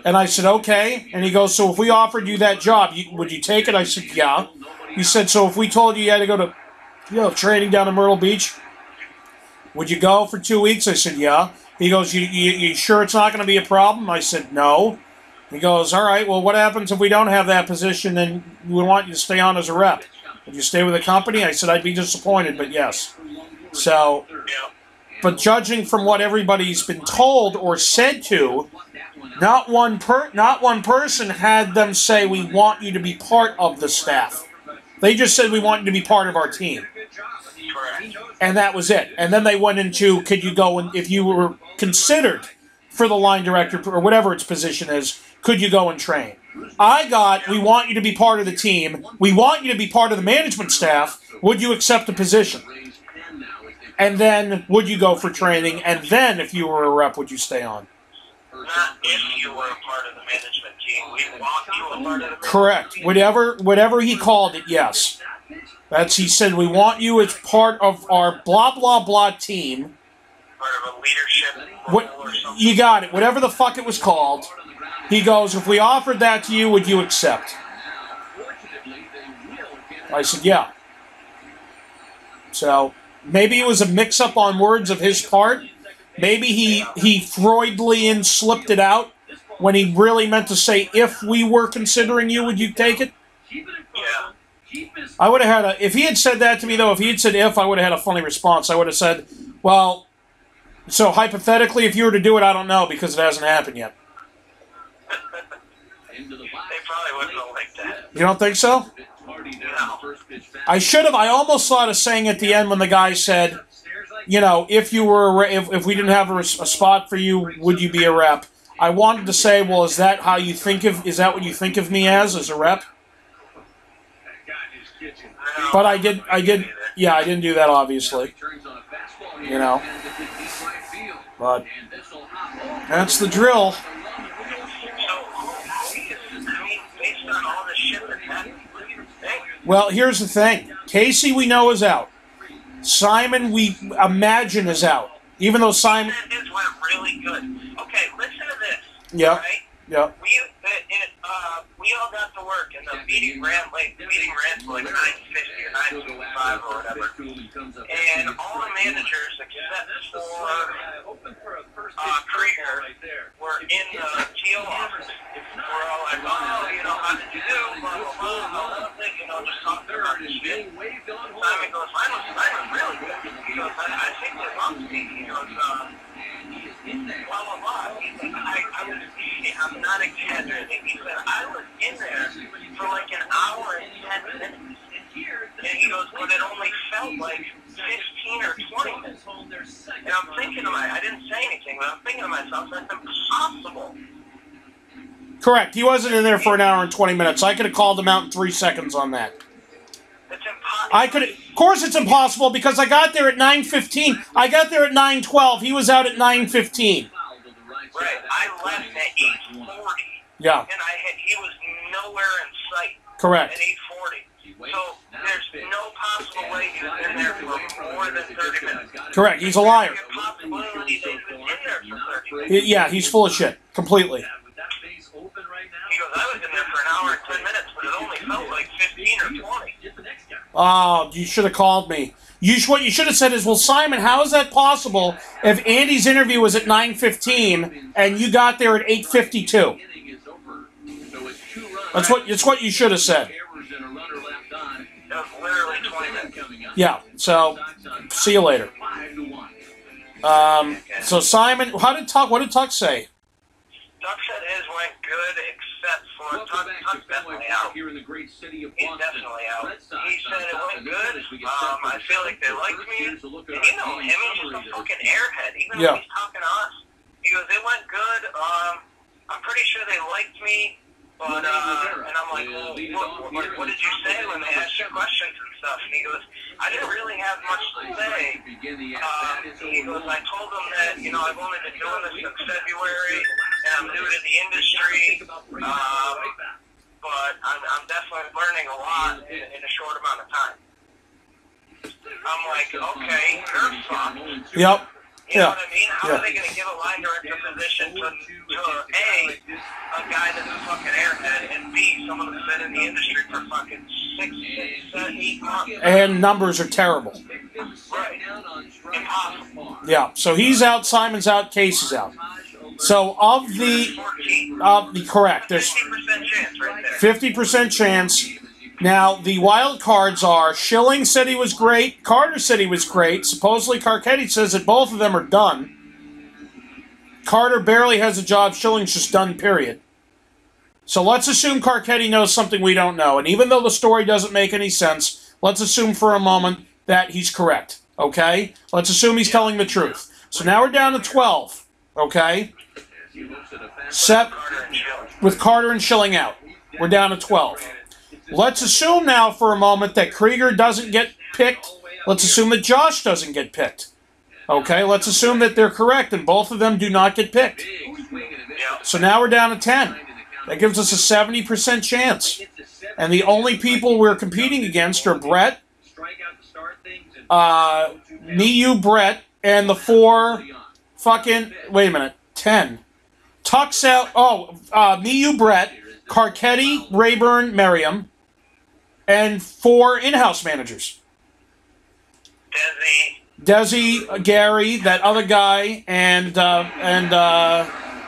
Speaker 2: And I said, okay. And he goes, so if we offered you that job, would you take it? I said, yeah. He said, so if we told you you had to go to, training down in Myrtle Beach, would you go for 2 weeks? I said, yeah. He goes, you sure it's not going to be a problem? I said, no. He goes, all right, well, what happens if we don't have that position and we want you to stay on as a rep? Would you stay with the company? I said, I'd be disappointed, but yes. So, but judging from what everybody's been told or said to, not one person had them say, we want you to be part of the staff. They just said, we want you to be part of our team. And that was it. And then they went into, could you go, and if you were considered for the line director, or whatever its position is, could you go and train? I got, we want you to be part of the team. We want you to be part of the management staff. Would you accept the position? And then, would you go for training? And then, if you were a rep, would you stay on?
Speaker 1: not if you were a part of the management team. We want you a part of the
Speaker 2: Correct. Whatever he called it, yes. He said, we want you as part of our blah, blah, blah team.
Speaker 1: Part of a leadership role or something.
Speaker 2: You got it. Whatever the fuck it was called. He goes, if we offered that to you, would you accept? I said, yeah. So, maybe it was a mix-up on words of his part. Maybe he Freudian slipped it out when he really meant to say, if we were considering you, would you take it?
Speaker 1: Yeah.
Speaker 2: I would have had if he had said that to me, though, if he had said if, I would have had a funny response. I would have said, well, so hypothetically, if you were to do it, I don't know, because it hasn't happened yet.
Speaker 1: They probably wouldn't have liked that.
Speaker 2: You don't think so?
Speaker 1: No.
Speaker 2: I almost thought of saying at the end when the guy said, you know, if you were, if we didn't have a spot for you, would you be a rep? I wanted to say, well, is that how you think of, is that what you think of me as a rep? But I didn't do that, obviously. You know. But that's the drill. Well, here's the thing. Casey, we know, is out. Simon, we imagine, is out. Even though Simon...
Speaker 1: This went really good. Okay, listen to this.
Speaker 2: Yeah.
Speaker 1: Right?
Speaker 2: Yeah.
Speaker 1: We all got to work, and the meeting ran like 9:50 or 9:55 or whatever. And all the managers, except for Krieger, were in the TO office. We're all like, oh, you know, how did you do? Blah, blah, blah, you know, just talking about the shit. Simon goes, mine was really good. He goes, I think they loved me. He goes, blah, blah, blah. He said, I'm not exaggerating. He said, I was in there for like an hour and 10 minutes. And he goes, but it only felt like 15 or 20 minutes. And I'm thinking to myself, I didn't say anything, but I'm thinking to myself, that's impossible.
Speaker 2: Correct. He wasn't in there for an hour and 20 minutes. I could have called him out in 3 seconds on that.
Speaker 1: It's impossible.
Speaker 2: I could. Of course, it's impossible because I got there at 9:15. I got there at 9:12. He was out at 9:15.
Speaker 1: Right. I left at 8:40.
Speaker 2: Yeah.
Speaker 1: And he was nowhere in sight.
Speaker 2: Correct.
Speaker 1: At 8:40. So there's no possible way he was in there for more than 30 minutes.
Speaker 2: Correct. He's a liar.
Speaker 1: There's a possibility that he was in there for 30 minutes.
Speaker 2: Yeah, he's full of shit. Completely.
Speaker 1: He goes, I was in there for an hour and 10 minutes, but it only felt like 15 or 20.
Speaker 2: Oh, you should have called me. What you should have said is, well, Simon, how is that possible if Andy's interview was at 9:15 and you got there at 8:52? That's what you should have said.
Speaker 1: It was literally 20 minutes.
Speaker 2: Yeah. So, see you later. So Simon, what did Tuck say?
Speaker 1: Tuck said his went good, except for Tuck's definitely out.
Speaker 3: Here in the great city of
Speaker 1: He's
Speaker 3: Boston.
Speaker 1: definitely out.
Speaker 3: Red Sox
Speaker 1: He said it went good.
Speaker 3: as we get
Speaker 1: I feel like they liked me. And you know him, he's just a fucking airhead. Even
Speaker 2: Yeah.
Speaker 1: when he's talking to us, he goes, it went good. I'm pretty sure they liked me. But, and I'm like, well, what did you say when they asked you questions and stuff? And he goes, I didn't really have much to say. He goes, I told them that, you know, I've only been doing this since February, and I'm new to the industry, but I'm definitely learning a lot in a short amount of time. I'm like, okay, you're fucked.
Speaker 2: Yep.
Speaker 1: You know what I mean? How are they going to give a line director position to A, a guy that's a fucking airhead, and B, someone that's been in the industry for fucking 6, 7, 8 months?
Speaker 2: And numbers are terrible.
Speaker 1: Right. Impossible.
Speaker 2: Yeah. So he's out. Simon's out. Case is out. So of the
Speaker 1: 14.
Speaker 2: correct, there's
Speaker 1: 50% chance right there.
Speaker 2: 50% chance. Now, the wild cards are Schilling said he was great. Carter said he was great. Supposedly, Carcetti says that both of them are done. Carter barely has a job. Schilling's just done, period. So let's assume Carcetti knows something we don't know. And even though the story doesn't make any sense, let's assume for a moment that he's correct. Okay? Let's assume he's telling the truth. So now we're down to 12. Okay? With Carter and Schilling out. We're down to 12. Let's assume now for a moment that Krieger doesn't get picked. Let's assume that Josh doesn't get picked. Okay, let's assume that they're correct and both of them do not get picked. So now we're down to 10. That gives us a 70% chance. And the only people we're competing against are Brett, me, you, Brett, and the 4 fucking... Wait a minute. 10. Tuck's out... me, you, Brett, Carcetti, Rayburn, Merriam, and 4 in-house managers. Desi, Gary, that other guy, and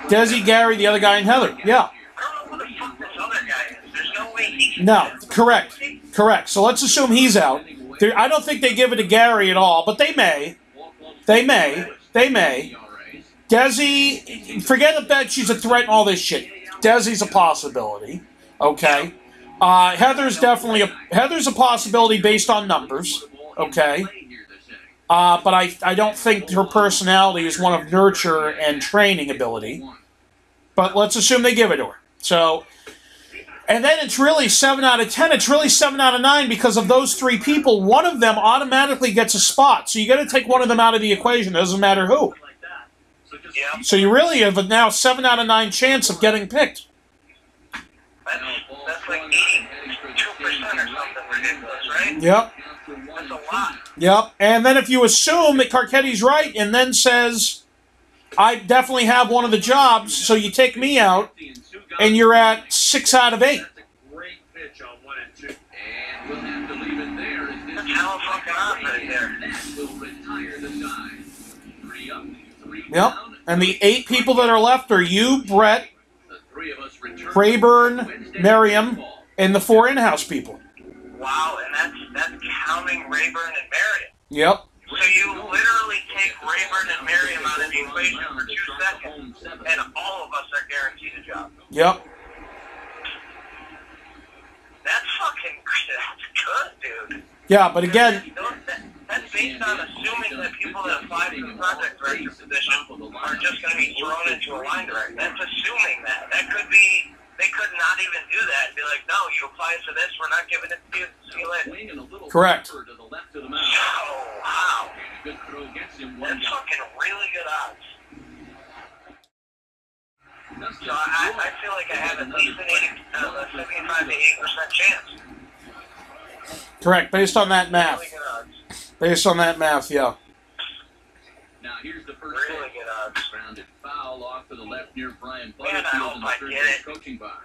Speaker 2: Desi, Gary, the other guy, and Heather. Yeah.
Speaker 1: I don't know who the fuck this other guy is. There's no way he can...
Speaker 2: No, correct. So let's assume he's out. I don't think they give it to Gary at all, but they may. They may. Desi, forget that she's a threat and all this shit. Desi's a possibility. Okay. Heather's definitely Heather's a possibility based on numbers. Okay. But I don't think her personality is one of nurture and training ability. But let's assume they give it to her. So, and then it's really 7 out of 10. It's really 7 out of 9 because of those 3 people. One of them automatically gets a spot. So you got to take one of them out of the equation. It doesn't matter who.
Speaker 1: Yeah.
Speaker 2: So you really have a now 7 out of 9 chance of getting picked.
Speaker 1: That's like 82% or something ridiculous, right?
Speaker 2: Yep.
Speaker 1: That's a lot.
Speaker 2: Yep. And then if you assume that Carcetti's right and then says, I definitely have one of the jobs, so you take me out, and you're at 6 out of 8.
Speaker 4: That's a great pitch on 1 and 2. And we'll have to leave it there.
Speaker 1: That's hell fucking off right there.
Speaker 3: That will retire the tie. 3 up, 3
Speaker 2: Yep.
Speaker 3: down.
Speaker 2: And the 8 people that are left are you, Brett,
Speaker 3: The 3 of us return
Speaker 2: Rayburn, Merriam, and the 4 in-house people.
Speaker 1: Wow, and that's counting Rayburn and Merriam.
Speaker 2: Yep.
Speaker 1: So you literally take Rayburn and Merriam out of the equation for 2 seconds, and all of us are guaranteed a job.
Speaker 2: Yep.
Speaker 1: That's fucking good, dude.
Speaker 2: Yeah, but again,
Speaker 1: That's based on assuming that people that apply for the project director position are just going to be thrown into a line director. That's assuming that. That could be
Speaker 2: Correct.
Speaker 3: To the left of the mound.
Speaker 1: Oh, wow.
Speaker 3: And a good throw gets him
Speaker 1: That's
Speaker 3: one down.
Speaker 1: fucking really good odds.
Speaker 3: Dustin
Speaker 1: So I feel like I have at least an 75 to 8% chance.
Speaker 2: Correct. Based on that math.
Speaker 1: Really good odds.
Speaker 2: Based on that math, yeah.
Speaker 3: Now here's the first
Speaker 1: Really
Speaker 3: pitch.
Speaker 1: good odds.
Speaker 3: Grounded foul off to the left near Brian
Speaker 1: Man, I
Speaker 3: Butterfield
Speaker 1: hope
Speaker 3: in the
Speaker 1: I
Speaker 3: third
Speaker 1: get
Speaker 3: base
Speaker 1: it.
Speaker 3: coaching box.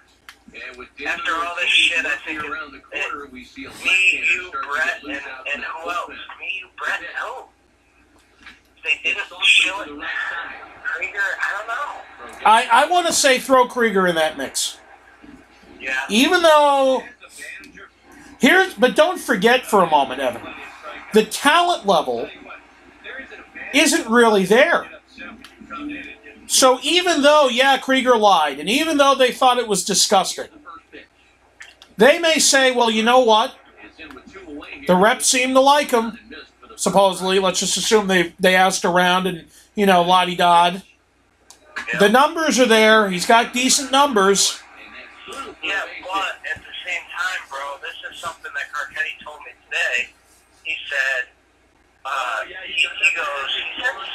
Speaker 3: And with
Speaker 1: After all this shit, I think
Speaker 3: around the corner, we see a
Speaker 1: me,
Speaker 3: left-hander
Speaker 1: you,
Speaker 3: start to
Speaker 1: Brett,
Speaker 3: get loose out
Speaker 1: and
Speaker 3: in that
Speaker 1: who else?
Speaker 3: bullpen.
Speaker 1: Me, you, Brett, no. They didn't
Speaker 3: It's off
Speaker 1: show
Speaker 3: to
Speaker 1: it.
Speaker 3: the right side.
Speaker 1: Krieger, I don't know.
Speaker 2: I want to say throw Krieger in that mix.
Speaker 1: Yeah.
Speaker 2: Even though but don't forget for a moment, Evan, the talent level isn't really there. So even though, yeah, Krieger lied, and even though they thought it was disgusting, they may say, well, you know what? The reps seem to like him. Supposedly, let's just assume they asked around and, la-di-dod. The numbers are there. He's got decent numbers.
Speaker 1: Yeah, but at the same time, bro, this is something that Carcetti told me today. He said, he said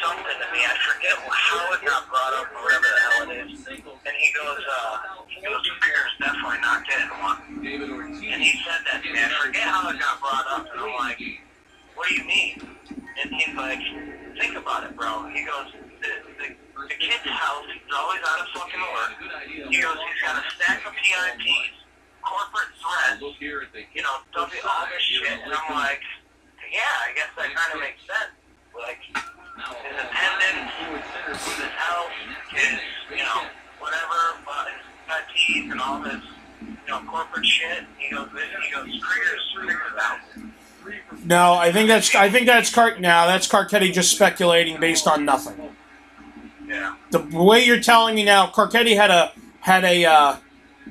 Speaker 1: something to me. I forget how it got brought up or whatever the hell it is. And he goes, Krieger's definitely not getting one. And he said that to me. I forget how it got brought up. And I'm like, what do you mean? And he's like, think about it, bro. He goes, the kid's health, he's always out of fucking work. He goes, he's got a stack of PIPs, corporate threats, all this shit. And I'm like, yeah, I guess that kind of makes sense. Like, his attendance, his health, his, whatever, his PIPs and all this, corporate shit. He goes, Krieger's out.
Speaker 2: No, I think that's Carcetti just speculating based on nothing.
Speaker 1: Yeah.
Speaker 2: The way you're telling me now, Carcetti had a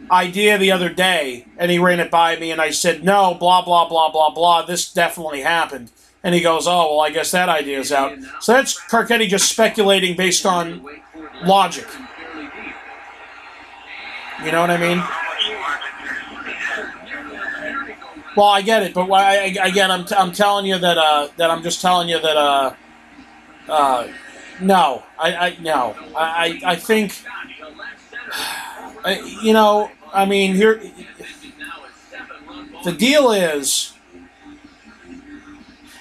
Speaker 2: idea the other day, and he ran it by me, and I said, no, blah, blah, blah, blah, blah, this definitely happened. And he goes, oh, well, I guess that idea's out. So that's Carcetti just speculating based on logic. You know what I mean? Well, I get it, but again, I'm telling you that I'm just telling you that no, I think I mean here the deal is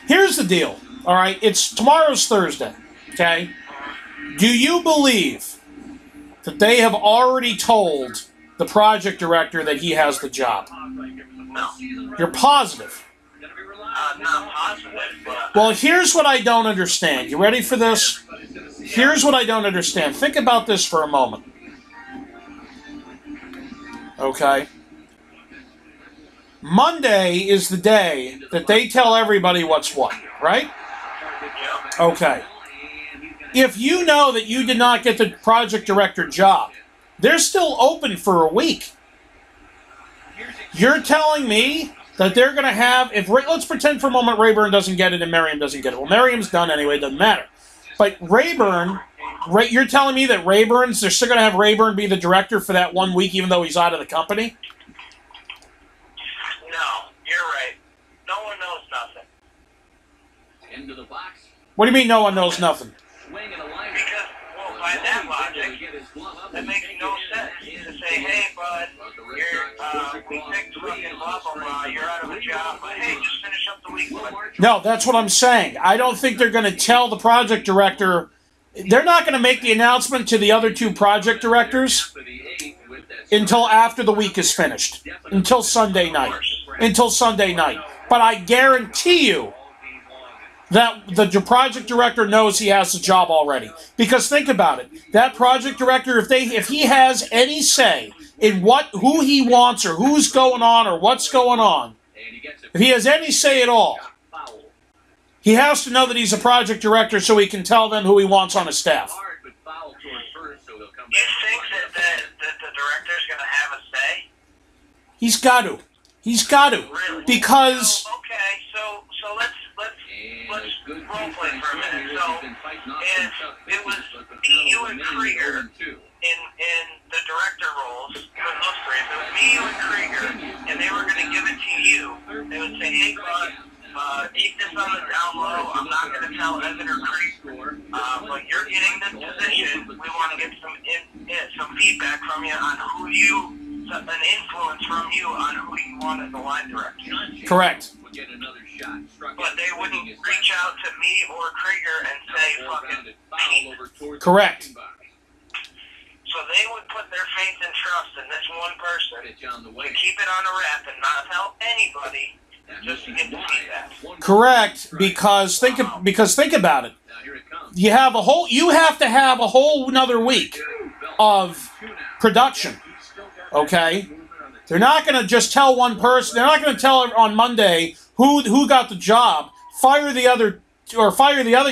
Speaker 2: here's the deal. All right, tomorrow's Thursday. Okay, do you believe that they have already told the project director that he has the job?
Speaker 1: No.
Speaker 2: You're positive?
Speaker 1: Not positive, but...
Speaker 2: Well, here's what I don't understand. You ready for this? Here's what I don't understand. Think about this for a moment. Okay? Monday is the day that they tell everybody what's what, right? Okay. If you know that you did not get the project director job, they're still open for a week. You're telling me that they're going to have, let's pretend for a moment Rayburn doesn't get it and Merriam doesn't get it. Well, Merriam's done anyway, it doesn't matter. But Rayburn, you're telling me that they're still going to have Rayburn be the director for that 1 week even though he's out of the company?
Speaker 1: No, you're right. No one knows nothing.
Speaker 3: Into the box.
Speaker 2: What do you mean no one knows nothing?
Speaker 1: Because, well, by that logic, that makes no sense. To say, hey, bud, we picked fucking blah, blah, blah, you're out of a job, but hey, just finish up the week, bud.
Speaker 2: No, that's what I'm saying. I don't think they're going to tell the project director. They're not going to make the announcement to the other two project directors until after the week is finished. Until Sunday night. But I guarantee you that the project director knows he has the job already. Because think about it. That project director, if he has any say in who he wants or who's going on or what's going on, if he has any say at all, he has to know that he's a project director so he can tell them who he wants on his staff.
Speaker 1: You think that the director's going to have a say?
Speaker 2: He's got to.
Speaker 1: Really?
Speaker 2: Because...
Speaker 1: Okay, so let's role play for a minute. So, it was me, you, and Krieger in the director roles for those three. If it was me, you, and Krieger, and they were going to give it to you, they would say, hey, bud, we want to get some feedback from you on an influence from you on who you want as the line director.
Speaker 2: Correct.
Speaker 1: But they wouldn't reach out to me or Krieger and say fucking me.
Speaker 2: Correct.
Speaker 1: So they would put their faith and trust in this one person to keep it on a wrap and not tell anybody just to get the feedback.
Speaker 2: Correct, because think about it. You have to have a whole another week of production. Okay? They're not going to just tell one person. They're not going to tell on Monday who got the job, fire the other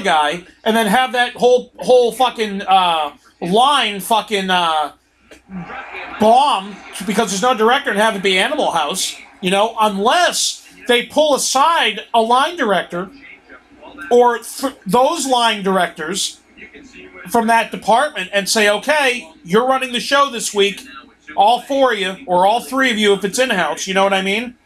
Speaker 2: guy, and then have that whole fucking line fucking bomb because there's no director and have it be Animal House, unless they pull aside a line director or those line directors from that department and say, okay, you're running the show this week, all four of you, or all three of you if it's in-house, you know what I mean?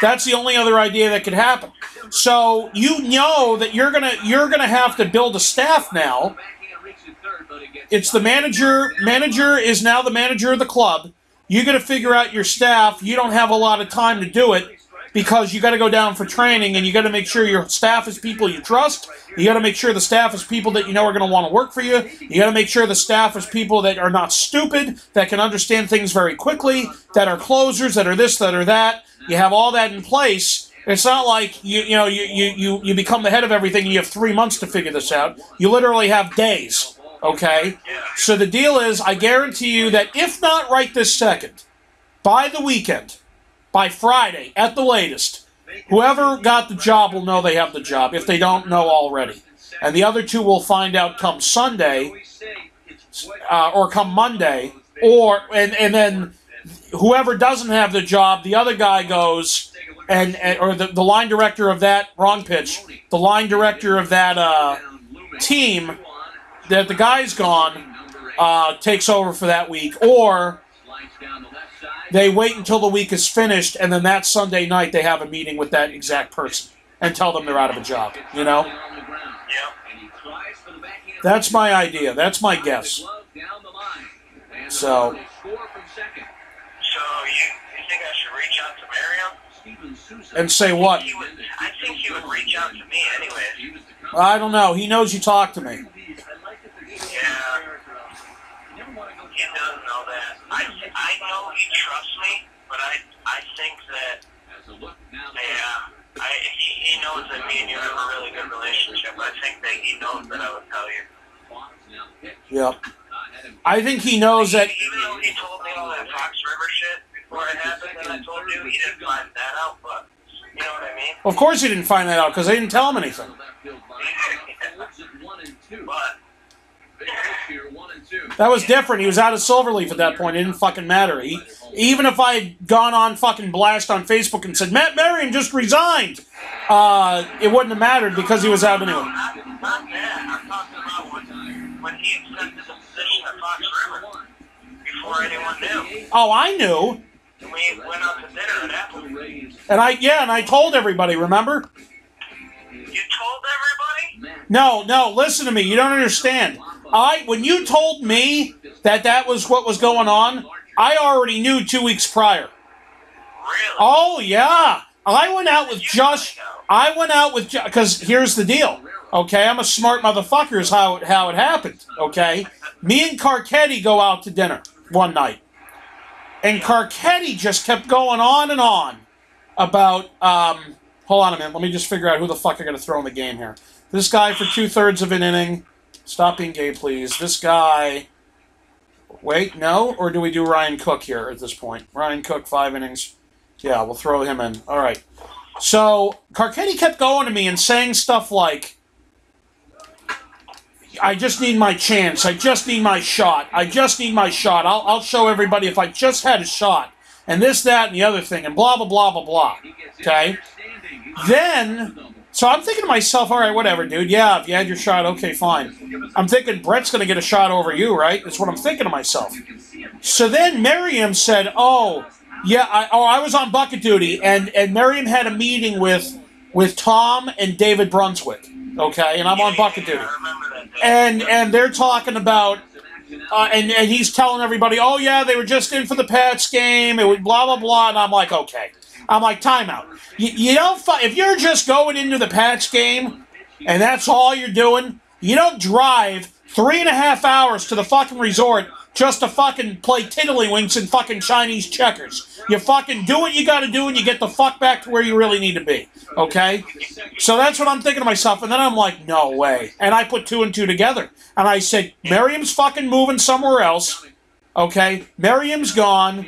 Speaker 2: That's the only other idea that could happen. So you know that you're gonna have to build a staff now. It's the manager. Manager is now the manager of the club. You got to figure out your staff. You don't have a lot of time to do it because you got to go down for training, and you got to make sure your staff is people you trust. You got to make sure the staff is people that you know are going to want to work for you. You got to make sure the staff is people that are not stupid, that can understand things very quickly, that are closers, that are this, that are that. You have all that in place. It's not like you become the head of everything and you have 3 months to figure this out. You literally have days. Okay? So the deal is, I guarantee you that if not right this second, by the weekend, by Friday at the latest, whoever got the job will know they have the job, if they don't know already. And the other two will find out come Sunday, or come Monday, and then whoever doesn't have the job, the other guy goes, or the line director of that, wrong pitch, the line director of that team, that the guy's gone, takes over for that week, or they wait until the week is finished, and then that Sunday night they have a meeting with that exact person and tell them they're out of a job,
Speaker 1: Yeah.
Speaker 2: That's my idea. That's my guess. So
Speaker 1: you think I should reach out to Miriam?
Speaker 2: and say what?
Speaker 1: I think he would reach out to me anyways.
Speaker 2: I don't know. He knows you talk to me.
Speaker 1: Yeah. He does know that. I know he trusts me, but I think that, he knows that me and you have a really good relationship. I think that he knows that I would tell you.
Speaker 2: Yep. I think he knows that.
Speaker 1: Even though he told me all that Fox River shit before it happened, and I told you, he didn't find that out, but you know what I mean?
Speaker 2: Of course he didn't find that out because they didn't tell him anything.
Speaker 1: But
Speaker 2: That was different. He was out of Silverleaf at that point. It didn't fucking matter. Even if I had gone on fucking blast on Facebook and said, Matt Merriam just resigned, it wouldn't have mattered because he was out anyway.
Speaker 1: not that. I'm talking about when he accepted the position at Fox River before anyone knew.
Speaker 2: Oh, I knew.
Speaker 1: And we went out to dinner at Applebee's.
Speaker 2: And I told everybody, remember?
Speaker 1: You told everybody?
Speaker 2: No, listen to me. You don't understand. When you told me that was what was going on, I already knew 2 weeks prior.
Speaker 1: Really?
Speaker 2: Oh, yeah. I went out with Josh. Because here's the deal. Okay, I'm a smart motherfucker is how it happened. Okay? Me and Carcetti go out to dinner one night. And Carcetti just kept going on and on about, hold on a minute, let me just figure out who the fuck I'm going to throw in the game here. This guy for 2/3 of an inning. Stop being gay, please. This guy, wait, no? Or do we do Ryan Cook here at this point? Ryan Cook, 5 innings. Yeah, we'll throw him in. All right. So, Carcetti kept going to me and saying stuff like, I just need my chance. I just need my shot. I just need my shot. I'll show everybody if I just had a shot. And this, that, and the other thing, and blah, blah, blah, blah, blah. Okay? Then, so I'm thinking to myself, all right, whatever, dude. Yeah, if you had your shot, okay, fine. I'm thinking Brett's going to get a shot over you, right? That's what I'm thinking to myself. So then Merriam said, oh, yeah, I was on bucket duty, and Merriam had a meeting with Tom and David Brunswick, okay? And I'm on bucket duty. And they're talking about and he's telling everybody, oh, yeah, they were just in for the Pats game. It was blah, blah, blah. And I'm like, okay. I'm like, timeout. You don't, if you're just going into the Pats game and that's all you're doing, you don't drive 3.5 hours to the fucking resort just to fucking play tiddlywinks and fucking Chinese checkers. You fucking do what you gotta do and you get the fuck back to where you really need to be. Okay? So that's what I'm thinking to myself. And then I'm like, no way. And I put 2 and 2 together. And I said, Miriam's fucking moving somewhere else. Okay? Miriam's gone.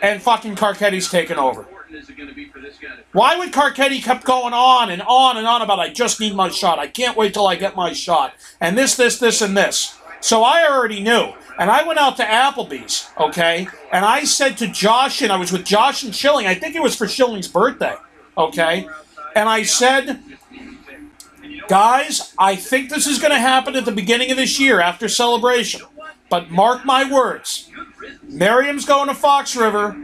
Speaker 2: And fucking Carcetti's taken over. Why would Carcetti keep going on and on and on about, I just need my shot. I can't wait till I get my shot. And this, and this. So I already knew. And I went out to Applebee's, okay? And I said to Josh, and I was with Josh and Schilling. I think it was for Schilling's birthday, okay? And I said, guys, I think this is going to happen at the beginning of this year after Celebration. But mark my words. Miriam's going to Fox River,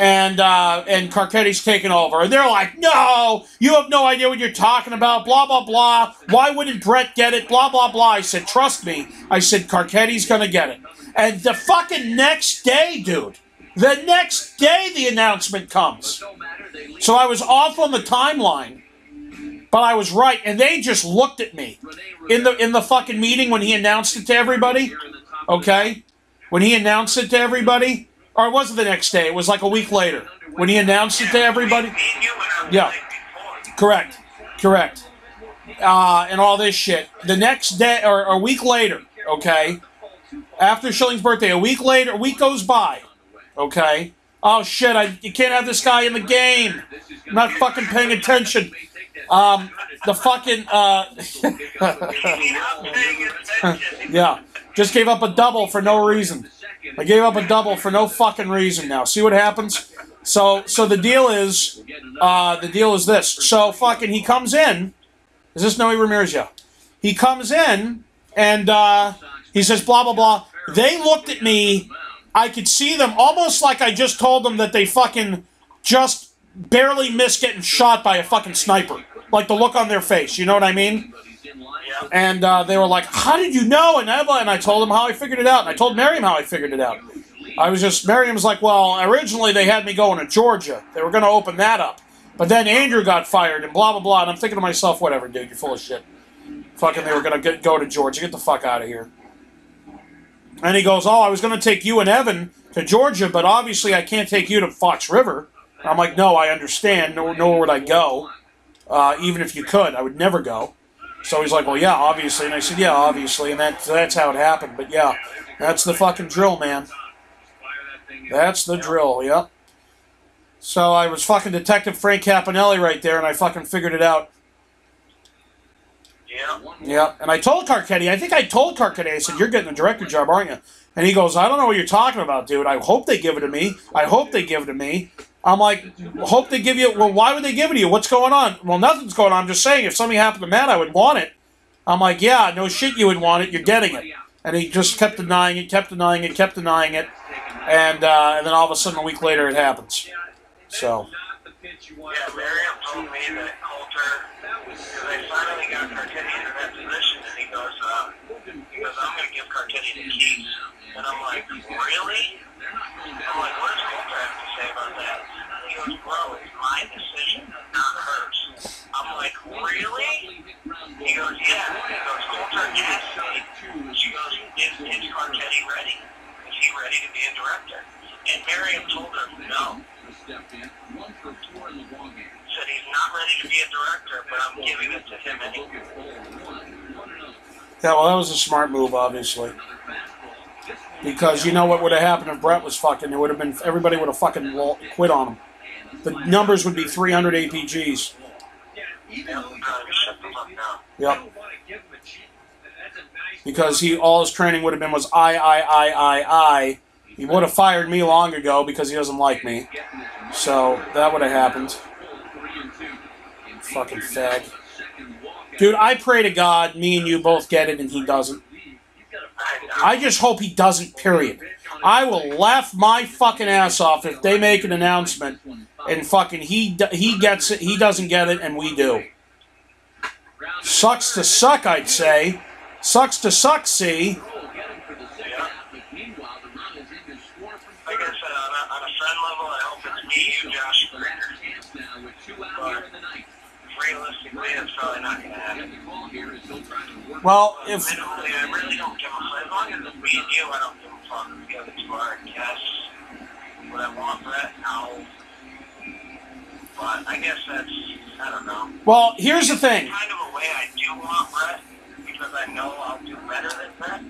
Speaker 2: and Carcetti's taking over. And they're like, no, you have no idea what you're talking about, blah, blah, blah. Why wouldn't Brett get it, blah, blah, blah. I said, trust me. I said, Carcetti's going to get it. And the fucking next day, dude, the next day the announcement comes. So I was off on the timeline, but I was right. And they just looked at me in the fucking meeting when he announced it to everybody, okay? When he announced it to everybody. Or it wasn't the next day. It was like a week later when he announced it to everybody. Yeah, correct. And all this shit. The next day, or a week later, okay, after Schilling's birthday, a week goes by, okay. Oh shit! You can't have this guy in the game. I'm not fucking paying attention. The fucking yeah, just gave up a double for no reason. I gave up a double for no fucking reason now. See what happens? So the deal is this. So fucking he comes in. Is this Noe Ramirez? Yeah. He comes in and he says blah blah blah. They looked at me. I could see them almost like I just told them that they fucking just barely missed getting shot by a fucking sniper. Like the look on their face. You know what I mean? And they were like, how did you know? And I told them how I figured it out. And I told Miriam how I figured it out. Miriam was like, well, originally they had me going to Georgia. They were going to open that up. But then Andrew got fired and blah, blah, blah. And I'm thinking to myself, whatever, dude, you're full of shit. Fucking they were going to go to Georgia. Get the fuck out of here. And he goes, oh, I was going to take you and Evan to Georgia, but obviously I can't take you to Fox River. And I'm like, no, I understand. Nor would I go. Even if you could, I would never go. So he's like, well, yeah, obviously. And I said, yeah, obviously. And that's how it happened. But yeah, that's the fucking drill, man. That's the drill, yep. So I was fucking Detective Frank Caponelli right there, and I fucking figured it out.
Speaker 1: Yeah.
Speaker 2: Yep. And I told Carcetti, I think I told Carcetti, I said, you're getting the director job, aren't you? And he goes, I don't know what you're talking about, dude. I hope they give it to me. I hope they give it to me. I'm like, hope they give you, well, why would they give it to you? What's going on? Well, nothing's going on. I'm just saying, if something happened to Matt, I would want it. I'm like, yeah, no shit you would want it. You're getting it. And he just kept denying it. And then all of a sudden, a week later, it happens. So.
Speaker 1: Yeah, Miriam told me that Coulter, because they finally got Carcetti into that position, and he goes, I'm going to give Carcetti the keys. And I'm like, really? I'm like, what does Coulter have to say about that? He goes, bro, it's my decision, not hers. I'm like, really? He goes, yeah. He goes, Coulter asked me. She goes, is Carcetti ready? Is he ready to be a director? And Miriam told her, no. Said he's not ready to be a director, but I'm giving it to him anyway.
Speaker 2: Yeah, well, that was a smart move, obviously. Because you know what would have happened if Brett was fucking, it would have been, everybody would have fucking quit on him. The numbers would be 300 APGs. Yep. Because all his training would have been was I. He would have fired me long ago because he doesn't like me. So that would have happened. Fucking fag. Dude, I pray to God me and you both get it and he doesn't. I just hope he doesn't, period. I will laugh my fucking ass off if they make an announcement and fucking he gets it, he doesn't get it, and we do. Sucks to suck, I'd say. Sucks to suck, see? Well, if
Speaker 1: Minimally, I really don't give a fuck. As long as it's me and you, I don't give a fuck. If the other two are, yes. Would I want Brett? No. But I guess that's, I don't know.
Speaker 2: well, here's the thing.
Speaker 1: Kind of a way I do want Brett, because I know I'll do better than Brett.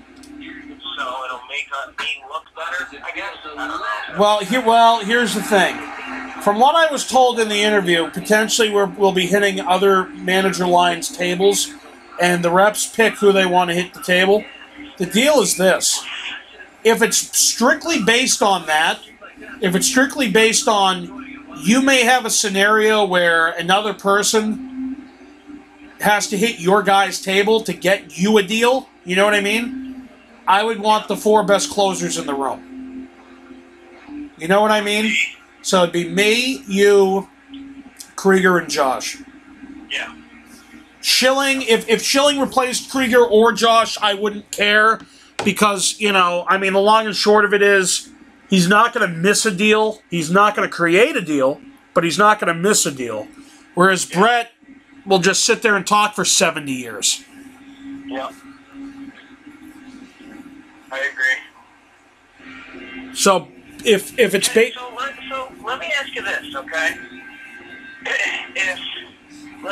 Speaker 1: So it'll make me look better, I guess. I don't know.
Speaker 2: Well, here's the thing. From what I was told in the interview, potentially we'll be hitting other manager lines tables, and the reps pick who they want to hit the table. The deal is this. If it's strictly based on that, if it's strictly based on you may have a scenario where another person has to hit your guy's table to get you a deal, you know what I mean? I would want the 4 best closers in the room. You know what I mean? So it'd be me, you, Krieger, and Josh.
Speaker 1: Yeah.
Speaker 2: Schilling, if Schilling replaced Krieger or Josh, I wouldn't care because, you know, I mean, the long and short of it is he's not going to miss a deal. He's not going to create a deal, but he's not going to miss a deal. Whereas Brett will just sit there and talk for 70 years.
Speaker 1: Yeah. I agree.
Speaker 2: So if it's
Speaker 1: So let me ask you this, okay? If a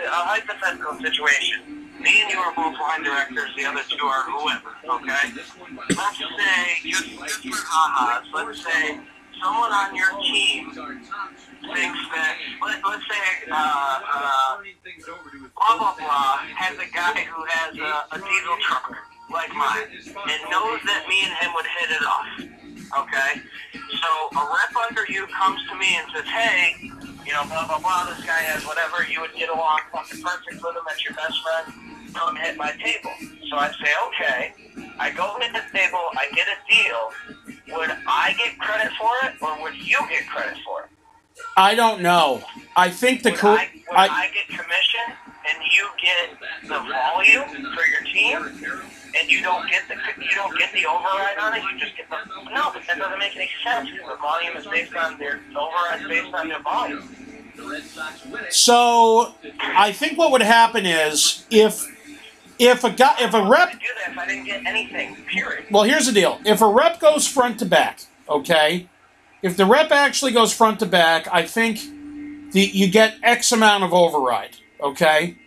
Speaker 1: hypothetical situation, me and you are both line directors, the other two are whoever, okay? Let's say, just for ha-has, let's say someone on your team thinks that, let's say, blah, blah, blah, has a guy who has a diesel truck like mine and knows that me and him would hit it off, okay? So a rep under you comes to me and says, hey, you know, blah, blah, blah, this guy has whatever, you would get along fucking perfect with him, that's your best friend, come hit my table. So I say, okay, I go hit the table, I get a deal, would I get credit for it, or would you get credit for it?
Speaker 2: I don't know. I think the
Speaker 1: Would I get commission, and you get the volume for your team, and you don't get the override on it, you just get the... No, but that doesn't make any sense, because the volume is based on their... The override is based on their volume.
Speaker 2: So, I think what would happen is, if a rep...
Speaker 1: I would do that if I didn't get anything, period.
Speaker 2: Well, here's the deal. If a rep goes front to back, okay? If the rep actually goes front to back, I think you get X amount of override, okay?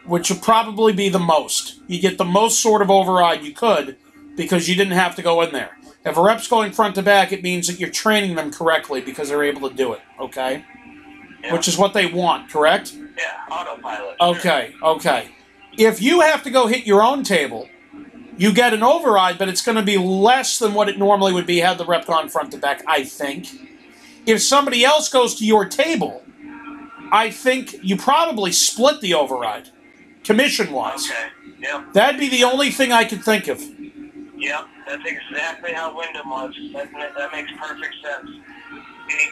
Speaker 2: Which would probably be the most. You get the most sort of override you could because you didn't have to go in there. If a rep's going front to back, it means that you're training them correctly because they're able to do it, okay?
Speaker 1: Yeah.
Speaker 2: Which is what they want, correct?
Speaker 1: Yeah, autopilot.
Speaker 2: Okay, okay. If you have to go hit your own table, you get an override, but it's going to be less than what it normally would be had the rep gone front to back, I think. If somebody else goes to your table, I think you probably split the override, commission-wise.
Speaker 1: Okay, yep.
Speaker 2: That'd be the only thing I could think of.
Speaker 1: Yep, that's exactly how Wyndham was. That makes perfect sense.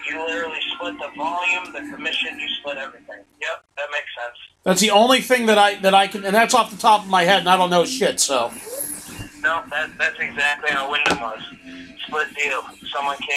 Speaker 1: You literally split the volume, the commission, you split everything. Yep, that makes sense.
Speaker 2: That's the only thing that I can, and that's off the top of my head, and I don't know shit, so.
Speaker 1: No, that's exactly how Wyndham was. Split deal. Someone came